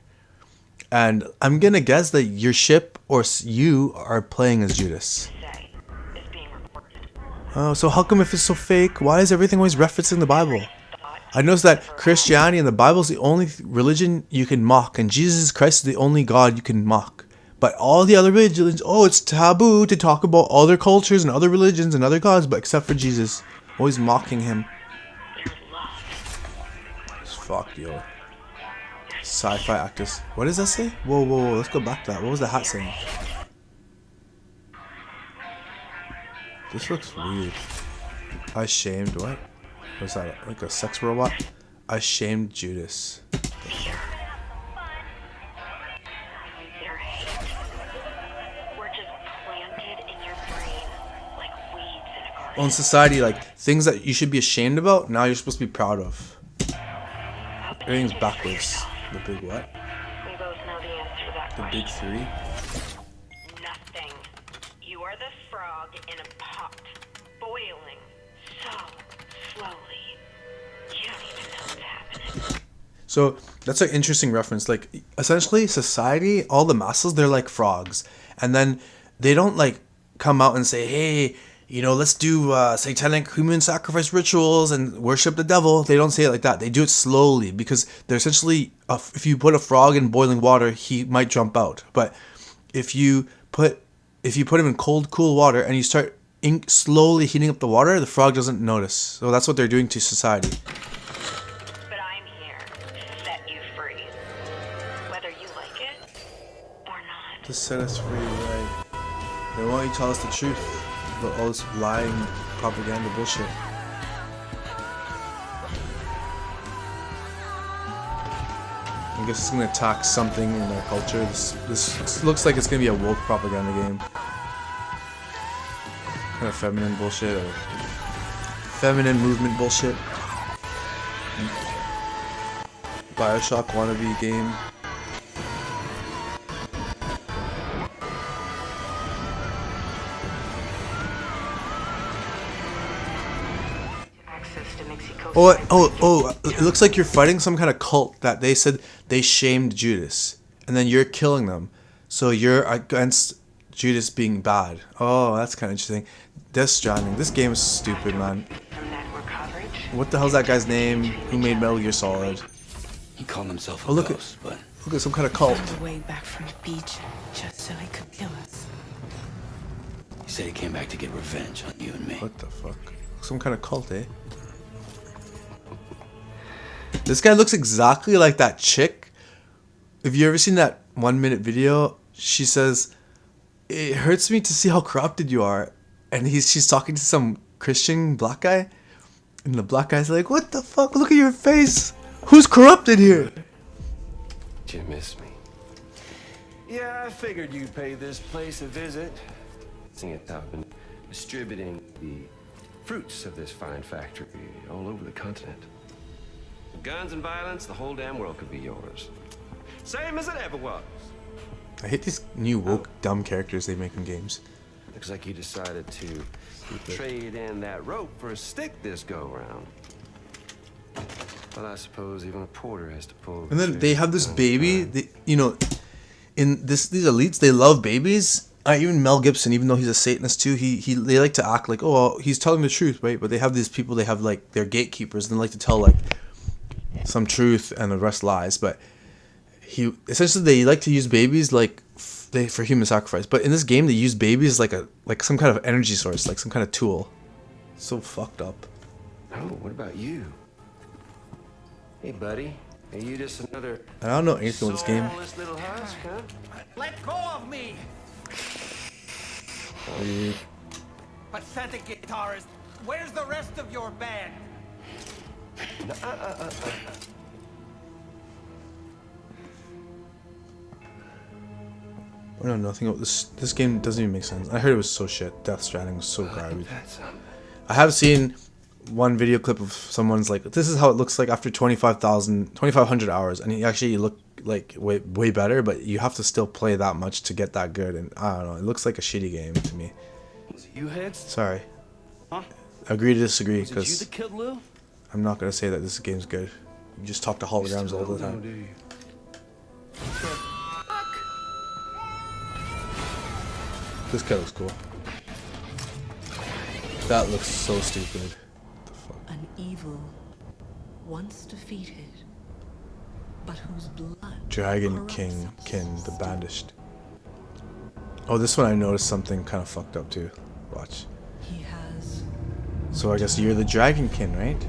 And I'm gonna guess that your ship or you are playing as Judas. Oh, so how come if it's so fake, why is everything always referencing the Bible? I noticed that Christianity and the Bible is the only religion you can mock, and Jesus Christ is the only God you can mock. But all the other religions, it's taboo to talk about other cultures and other religions and other gods, but except for Jesus. Always mocking him. Fuck, yo. Sci-fi actors. What does that say? Whoa, let's go back to that. What was the hat saying? This looks weird. I shamed what? Was that like a sex robot? I shamed Judas. In society, like things that you should be ashamed about, now you're supposed to be proud of. Everything's backwards. The big what? We both know the answer to that The big three? Nothing. You are the frog in a pot, boiling so slowly. You don't even know what's happening. So that's an interesting reference. Like essentially society, all the masses, they're like frogs. And then they don't like come out and say, hey, let's do satanic human sacrifice rituals and worship the devil. They don't say it like that. They do it slowly because they're essentially, if you put a frog in boiling water, he might jump out. But if you put him in cold, cool water and you start slowly heating up the water, the frog doesn't notice. So that's what they're doing to society. But I'm here to set you free, whether you like it or not. To set us free, right? They want you to tell us the truth. But all this lying propaganda bullshit. I guess it's gonna attack something in our culture. This looks like it's gonna be a woke propaganda game. Kind of feminine bullshit or feminine movement bullshit. BioShock wannabe game. Oh, it looks like you're fighting some kind of cult that they said they shamed Judas. And then you're killing them. So you're against Judas being bad. Oh, that's kind of interesting. Death Stranding. This game is stupid, man. What the hell's that guy's name? Who made Metal Gear Solid? He called himself a Oh, look ghost, but at some kind of cult. Found a way back from the beach just so he could kill us. he said he came back to get revenge on you and me. What the fuck? Some kind of cult, eh? This guy looks exactly like that chick. Have you ever seen that 1 minute video? She says, "It hurts me to see how corrupted you are," and she's talking to some Christian black guy, and the black guy's like, "What the fuck? Look at your face. Who's corrupted here?" Did you miss me? Yeah, I figured you'd pay this place a visit. Seeing it up and distributing the fruits of this fine factory all over the continent. With guns and violence, the whole damn world could be yours. Same as it ever was. I hate these new woke dumb characters they make in games. Looks like you decided to trade in that rope for a stick this go round. Well, I suppose even a porter has to pull. And then they have this baby. They, in these elites, they love babies. Even Mel Gibson, even though he's a Satanist too, they like to act like, oh, well, he's telling the truth, right? But they have these people. They have like they're gatekeepers, and they like to tell like some truth, and the rest lies. But essentially they like to use babies like for human sacrifice. But in this game, they use babies like some kind of energy source, like some kind of tool. So fucked up. Oh, what about you? Hey, buddy. Are you just another... I don't know anything about this game. Little husk, huh? Let go of me! Pathetic guitarist. Where's the rest of your band? I know nothing about this. This game doesn't even make sense. I heard it was so shit. Death Stranding was so garbage. I have seen one video clip of someone's like, this is how it looks like after 2,500 hours, and it actually looked like way better, but you have to still play that much to get that good, and I don't know, it looks like a shitty game to me. Was it you, Heads? Sorry. Huh? Agree to disagree, Was it you because that killed Lou? I'm not gonna say that this game's good. You just talk to holograms all the time. This guy looks cool. That looks so stupid. An evil, once defeated, but whose blood Dragon Kin, the bandaged. Oh, this one I noticed something kind of fucked up too. Watch. He has. So I guess you're the Dragon Kin, right?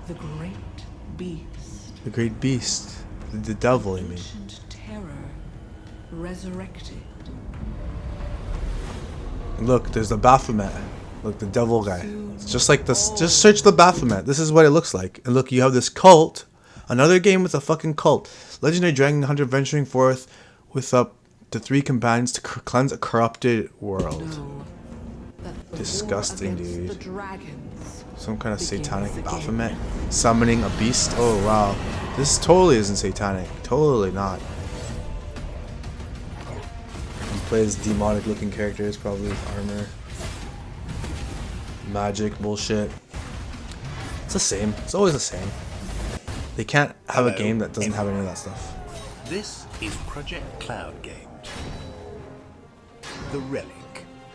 The great beast. The great beast. The devil, you mean. Ancient terror, resurrected. Look, there's the Baphomet. Look, the devil guy. It's just like this. Just search the Baphomet. This is what it looks like. And look, you have this cult. Another game with a fucking cult. Legendary dragon hunter venturing forth with up to 3 companions to cleanse a corrupted world. Disgusting, dude. Some kind of satanic Baphomet summoning a beast. Oh wow, this totally isn't satanic. Totally not. He plays demonic-looking characters, probably with armor, magic bullshit. It's the same. It's always the same. They can't have a game that doesn't have any of that stuff. This is Project Cloud Games. The Relic.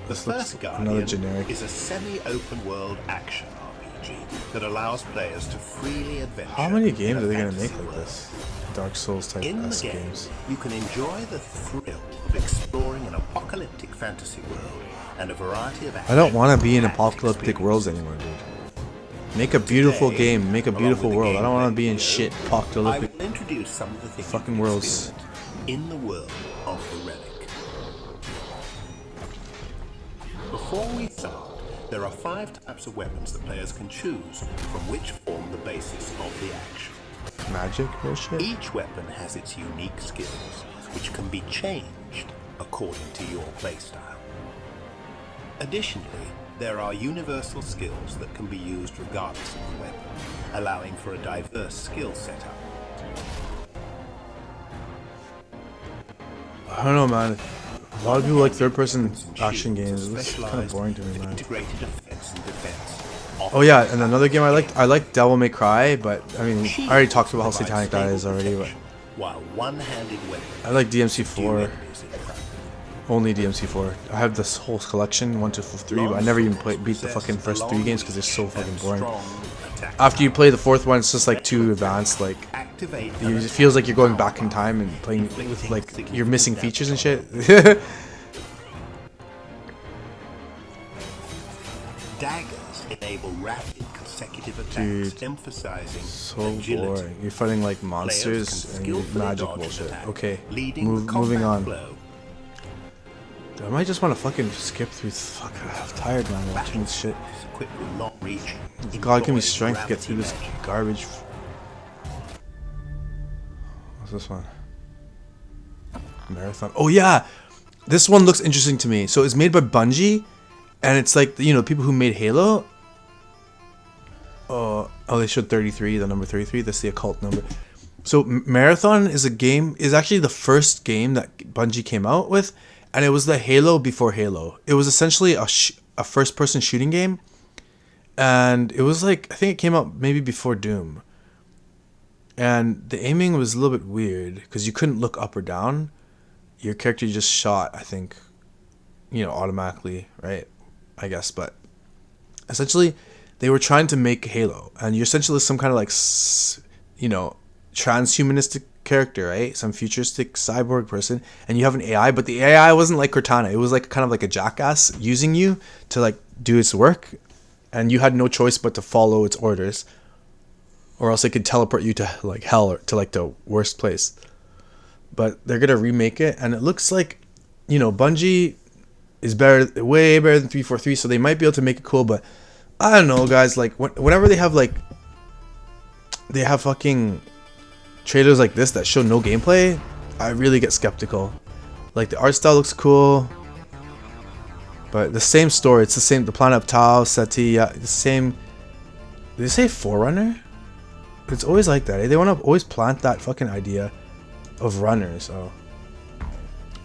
The First Guardian is a semi-open world action RPG that allows players to freely adventure. How many games are they gonna make like this? Dark Souls type games. You can enjoy the thrill of exploring an apocalyptic fantasy world and a variety of. I don't want to be in apocalyptic worlds anymore, dude. Make a beautiful game. Make a beautiful world. I don't want to be in shit apocalyptic. I will introduce some of the things fucking worlds in the world of the Relic. Before we start, there are 5 types of weapons that players can choose, from which form the basis of the action. Magic bullshit? Each weapon has its unique skills, which can be changed according to your playstyle. Additionally, there are universal skills that can be used regardless of the weapon, allowing for a diverse skill setup. I don't know, man. A lot of people like third-person action games. It's kind of boring to me, man. Oh yeah, and another game I liked Devil May Cry, but I mean, I already talked about how satanic that is already. But while one-handed weapons. I like DMC4. Only DMC4. I have this whole collection, 1 to 3, but I never even beat the fucking first 3 games because they're so fucking boring. After you play the 4th one, it's just like too advanced. Like, it feels like you're going back in time and playing with like you're missing features and shit. Daggers enable rapid consecutive attacks, emphasizing so boring. You're fighting like monsters and magic bullshit. Okay, moving on. I might just want to fucking skip through. Fuck, I'm tired, man, watching this shit. God, give me strength to get through this garbage. What's this one? Marathon. Oh yeah, this one looks interesting to me. So it's made by Bungie, and it's like, you know, people who made Halo. Oh, they showed 33, the number 33. That's the occult number. So Marathon is actually the first game that Bungie came out with. And it was the Halo before Halo. It was essentially a first-person shooting game. And it was like, I think it came out maybe before Doom. And the aiming was a little bit weird because you couldn't look up or down. Your character just shot, I think, you know, automatically, right? I guess. But essentially, they were trying to make Halo. And you're essentially some kind of like, you know, transhumanistic character, right? Some futuristic cyborg person, and you have an AI, but the AI wasn't like Cortana. It was like kind of like a jackass using you to like do its work, and you had no choice but to follow its orders, or else it could teleport you to like hell or to like the worst place. But they're gonna remake it, and it looks like, you know, Bungie is better, way better than 343, so they might be able to make it cool. But I don't know, guys. Like whenever they have fucking trailers like this that show no gameplay, I really get skeptical. Like, the art style looks cool, but the same story. It's the same. The planet of Tau, Seti, the same. Did they say Forerunner? It's always like that. Eh? They want to always plant that fucking idea of runners. Oh,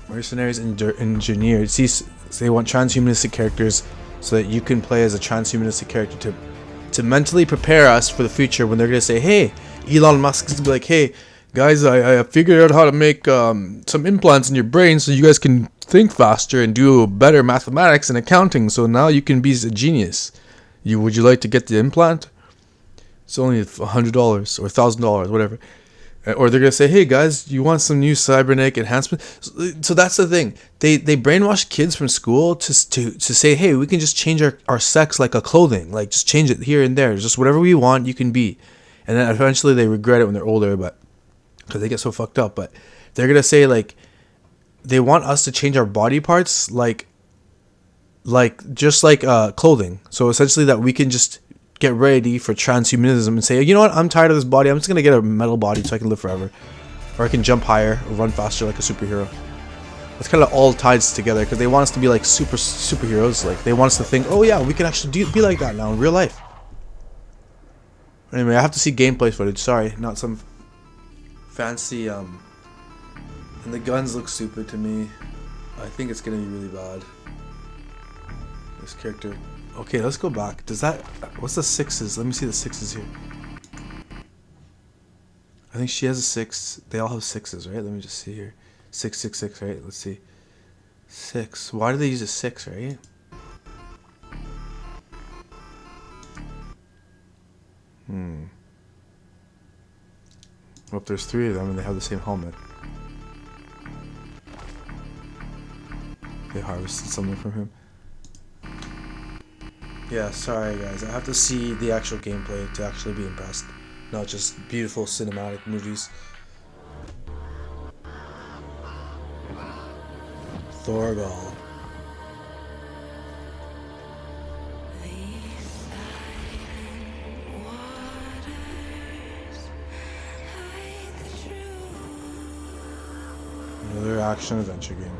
mercenaries, engineers. See, they want transhumanistic characters so that you can play as a transhumanistic character to mentally prepare us for the future when they're gonna say, hey. Elon Musk is gonna be like, hey guys, I figured out how to make some implants in your brain so you guys can think faster and do better mathematics and accounting, so now you can be a genius. Would you like to get the implant? It's only $100 or $1,000, whatever. Or they're gonna say, hey guys, you want some new cybernetic enhancement? So that's the thing. They brainwash kids from school to say, hey, we can just change our sex like a clothing, like just change it here and there, just whatever we want you can be. And then eventually they regret it when they're older, but because they get so fucked up. But they're gonna say like they want us to change our body parts like just like clothing. So essentially that we can just get ready for transhumanism and say, you know what, I'm tired of this body. I'm just gonna get a metal body so I can live forever, or I can jump higher or run faster like a superhero. It's kind of all ties together because they want us to be like superheroes. Like they want us to think, oh yeah, we can actually be like that now in real life. Anyway, I have to see gameplay footage. Sorry, not some fancy and the guns look stupid to me. I think it's gonna be really bad. This character. Okay, let's go back. Does that? What's the 6s? Let me see the 6s here. I think she has a 6. They all have 6s, right? Let me just see here. 666, right? Let's see. 6. Why do they use a 6, right? Well, if there's 3 of them and they have the same helmet. They harvested something from him. Yeah, sorry guys. I have to see the actual gameplay to actually be impressed. Not just beautiful cinematic movies. Thorgal. Another action adventure game.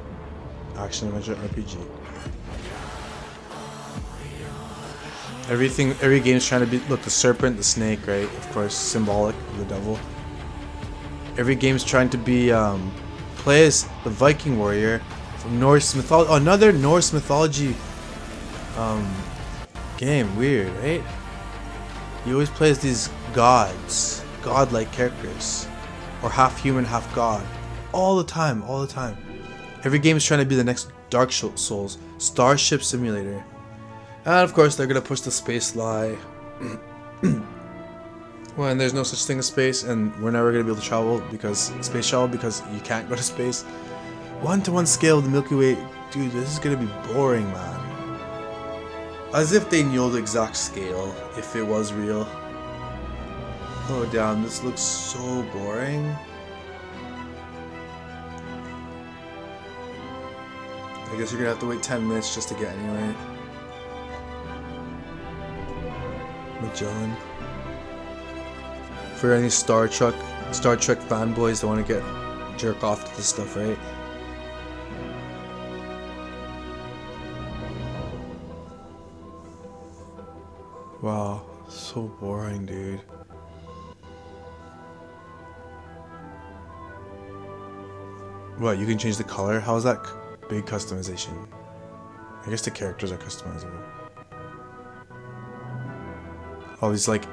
Action adventure RPG. Every game's trying to be, look, the serpent, the snake, right? Of course, symbolic of the devil. Every game's trying to be, play as the Viking warrior from Norse mythology. Oh, another Norse mythology, game. Weird, right? You always play as these gods, godlike characters. or half human, half god. All the time, all the time. Every game is trying to be the next Dark Souls. Starship Simulator. And of course they're gonna push the space lie. When there's no such thing as space, and we're never gonna be able to travel because you can't go to space. 1-to-1 scale of the Milky Way. Dude, this is gonna be boring, man. As if they knew the exact scale if it was real. Oh damn, this looks so boring. I guess you're gonna have to wait 10 minutes just to get anywhere. Magellan. For any Star Trek fanboys that want to jerk off to this stuff, right? Wow, so boring, dude. What, you can change the color? How is that big customization? I guess the characters are customizable. All these like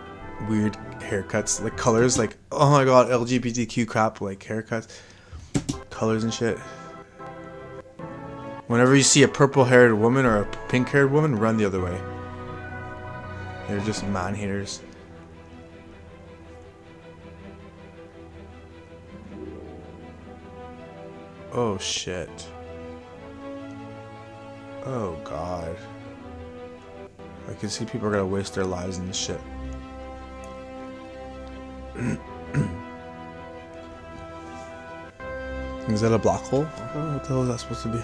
weird haircuts, like colors, like oh my god, LGBTQ crap, like haircuts, colors and shit. Whenever you see a purple-haired woman or a pink-haired woman, run the other way. They're just man-haters. Oh shit. Oh god. I can see people are gonna waste their lives in this shit. Is that a black hole? I don't know what the hell is that supposed to be.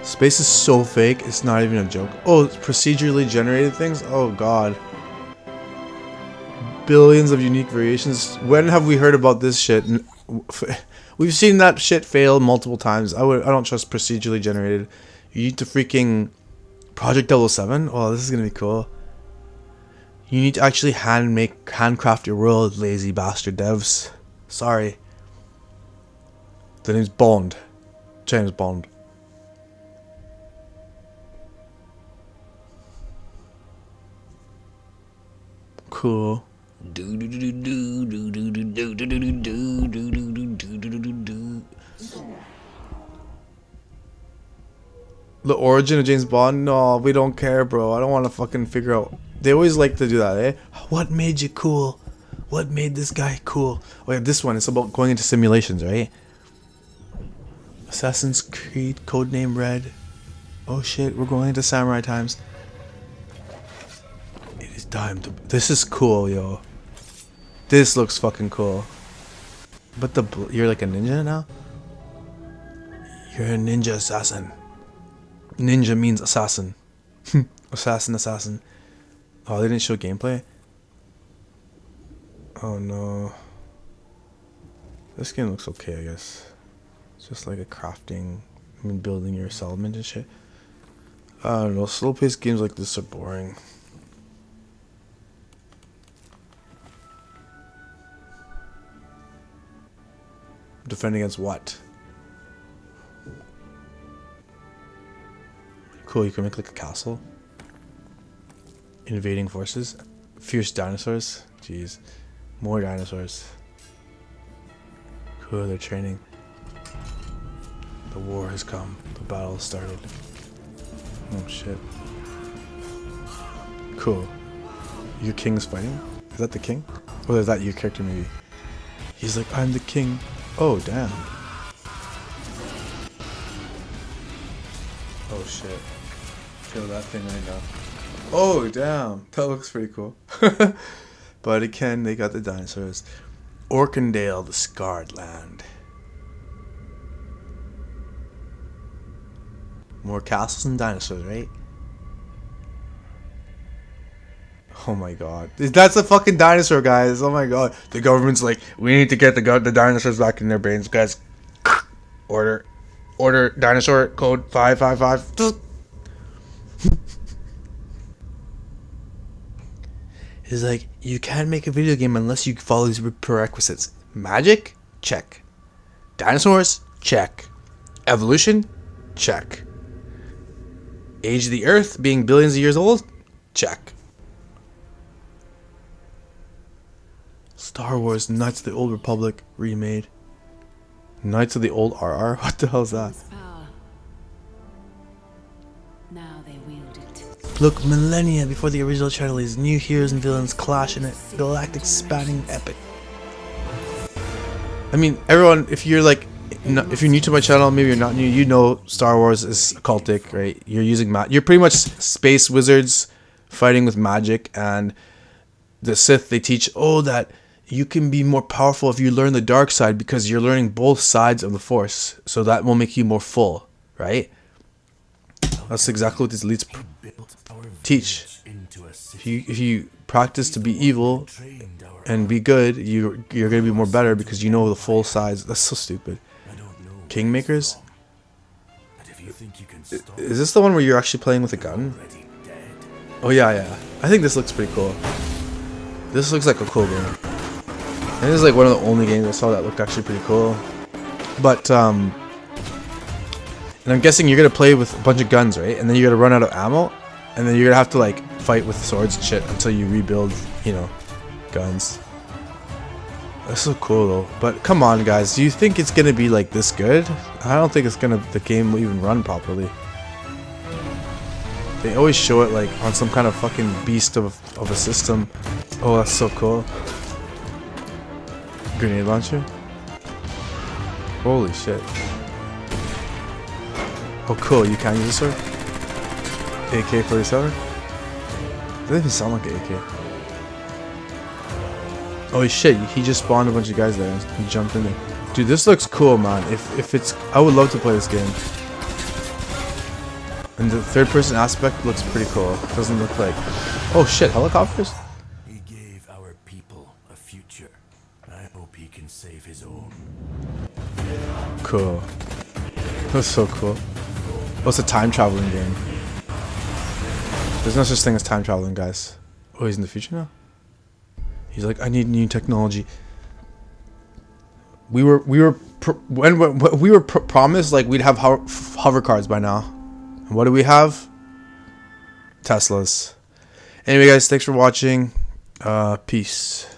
Space is so fake, it's not even a joke. Oh, it's procedurally generated things? Oh god. Billions of unique variations. When have we heard about this shit? We've seen that shit fail multiple times. I don't trust procedurally generated. You need to freaking Project 007? Oh, this is gonna be cool. You need to actually handcraft your world, lazy bastard devs. Sorry. The name's Bond. James Bond. Cool. The origin of James Bond? No, we don't care, bro. I don't want to fucking figure out. They always like to do that, eh? What made you cool? What made this guy cool? Oh yeah, this one, it's about going into simulations, right? Assassin's Creed, Codename Red. Oh shit, we're going into samurai times. It is time to... This is cool, yo. This looks fucking cool. But you're like a ninja now? You're a ninja assassin. Ninja means assassin. Assassin. Oh, they didn't show gameplay? Oh no. This game looks okay, I guess. It's just like a crafting, building your settlement and shit. I don't know, slow-paced games like this are boring. Defend against what? Cool, you can make like a castle. Invading forces. Fierce dinosaurs. Jeez. More dinosaurs. Cool, they're training. The war has come. The battle has started. Oh shit. Cool. Your king's fighting? Is that the king? Or is that your character maybe? He's like, I'm the king. Oh damn. Oh shit. Kill that thing right now. Oh damn. That looks pretty cool. But again, they got the dinosaurs. Orkandale, the Scarred Land. More castles and dinosaurs, right? Oh my god. That's a fucking dinosaur, guys. Oh my god. The government's like, we need to get the dinosaurs back in their brains, guys. Order dinosaur code 555. It's like, you can't make a video game unless you follow these prerequisites. Magic? Check. Dinosaurs? Check. Evolution? Check. Age of the Earth being billions of years old? Check. Star Wars Knights of the Old Republic remade. Knights of the Old RR? What the hell is that? Now they wield it. Look, millennia before the original trilogy's new heroes and villains clash in a galactic spanning epic. I mean, everyone, if you're like, if you're new to my channel, maybe you're not new, you know Star Wars is occultic, right? You're using you're pretty much space wizards fighting with magic, and the Sith, they teach, oh, that you can be more powerful if you learn the dark side because you're learning both sides of the Force, so that will make you more full, right? That's exactly what these elites teach. If you practice to be evil and be good, you're gonna be more better because you know the full sides. That's so stupid. Kingmakers? Is this the one where you're actually playing with a gun? Oh yeah, yeah. I think this looks pretty cool. This looks like a cool game. And this is like one of the only games I saw that looked actually pretty cool. But and I'm guessing you're gonna play with a bunch of guns, right? And then you're gonna run out of ammo, and then you're gonna have to like fight with swords and shit until you rebuild, you know, guns. That's so cool though. But come on, guys, do you think it's gonna be like this good? I don't think the game will even run properly. They always show it like on some kind of fucking beast of a system. Oh, that's so cool. Grenade launcher? Holy shit. Oh cool, you can use a sword? AK-47? Doesn't even sound like an AK. Oh shit, he just spawned a bunch of guys there and jumped in there. Dude, this looks cool, man. If it's, I would love to play this game. And the third person aspect looks pretty cool. It doesn't look like, oh shit, helicopters? He gave our people a future. I hope he can save his own. Cool. That's so cool. Oh, it's a time traveling game. There's no such thing as time traveling, guys. Oh, he's in the future now? He's like, I need new technology. We were promised like we'd have hover cars by now. And what do we have? Teslas. Anyway, guys, thanks for watching. Peace.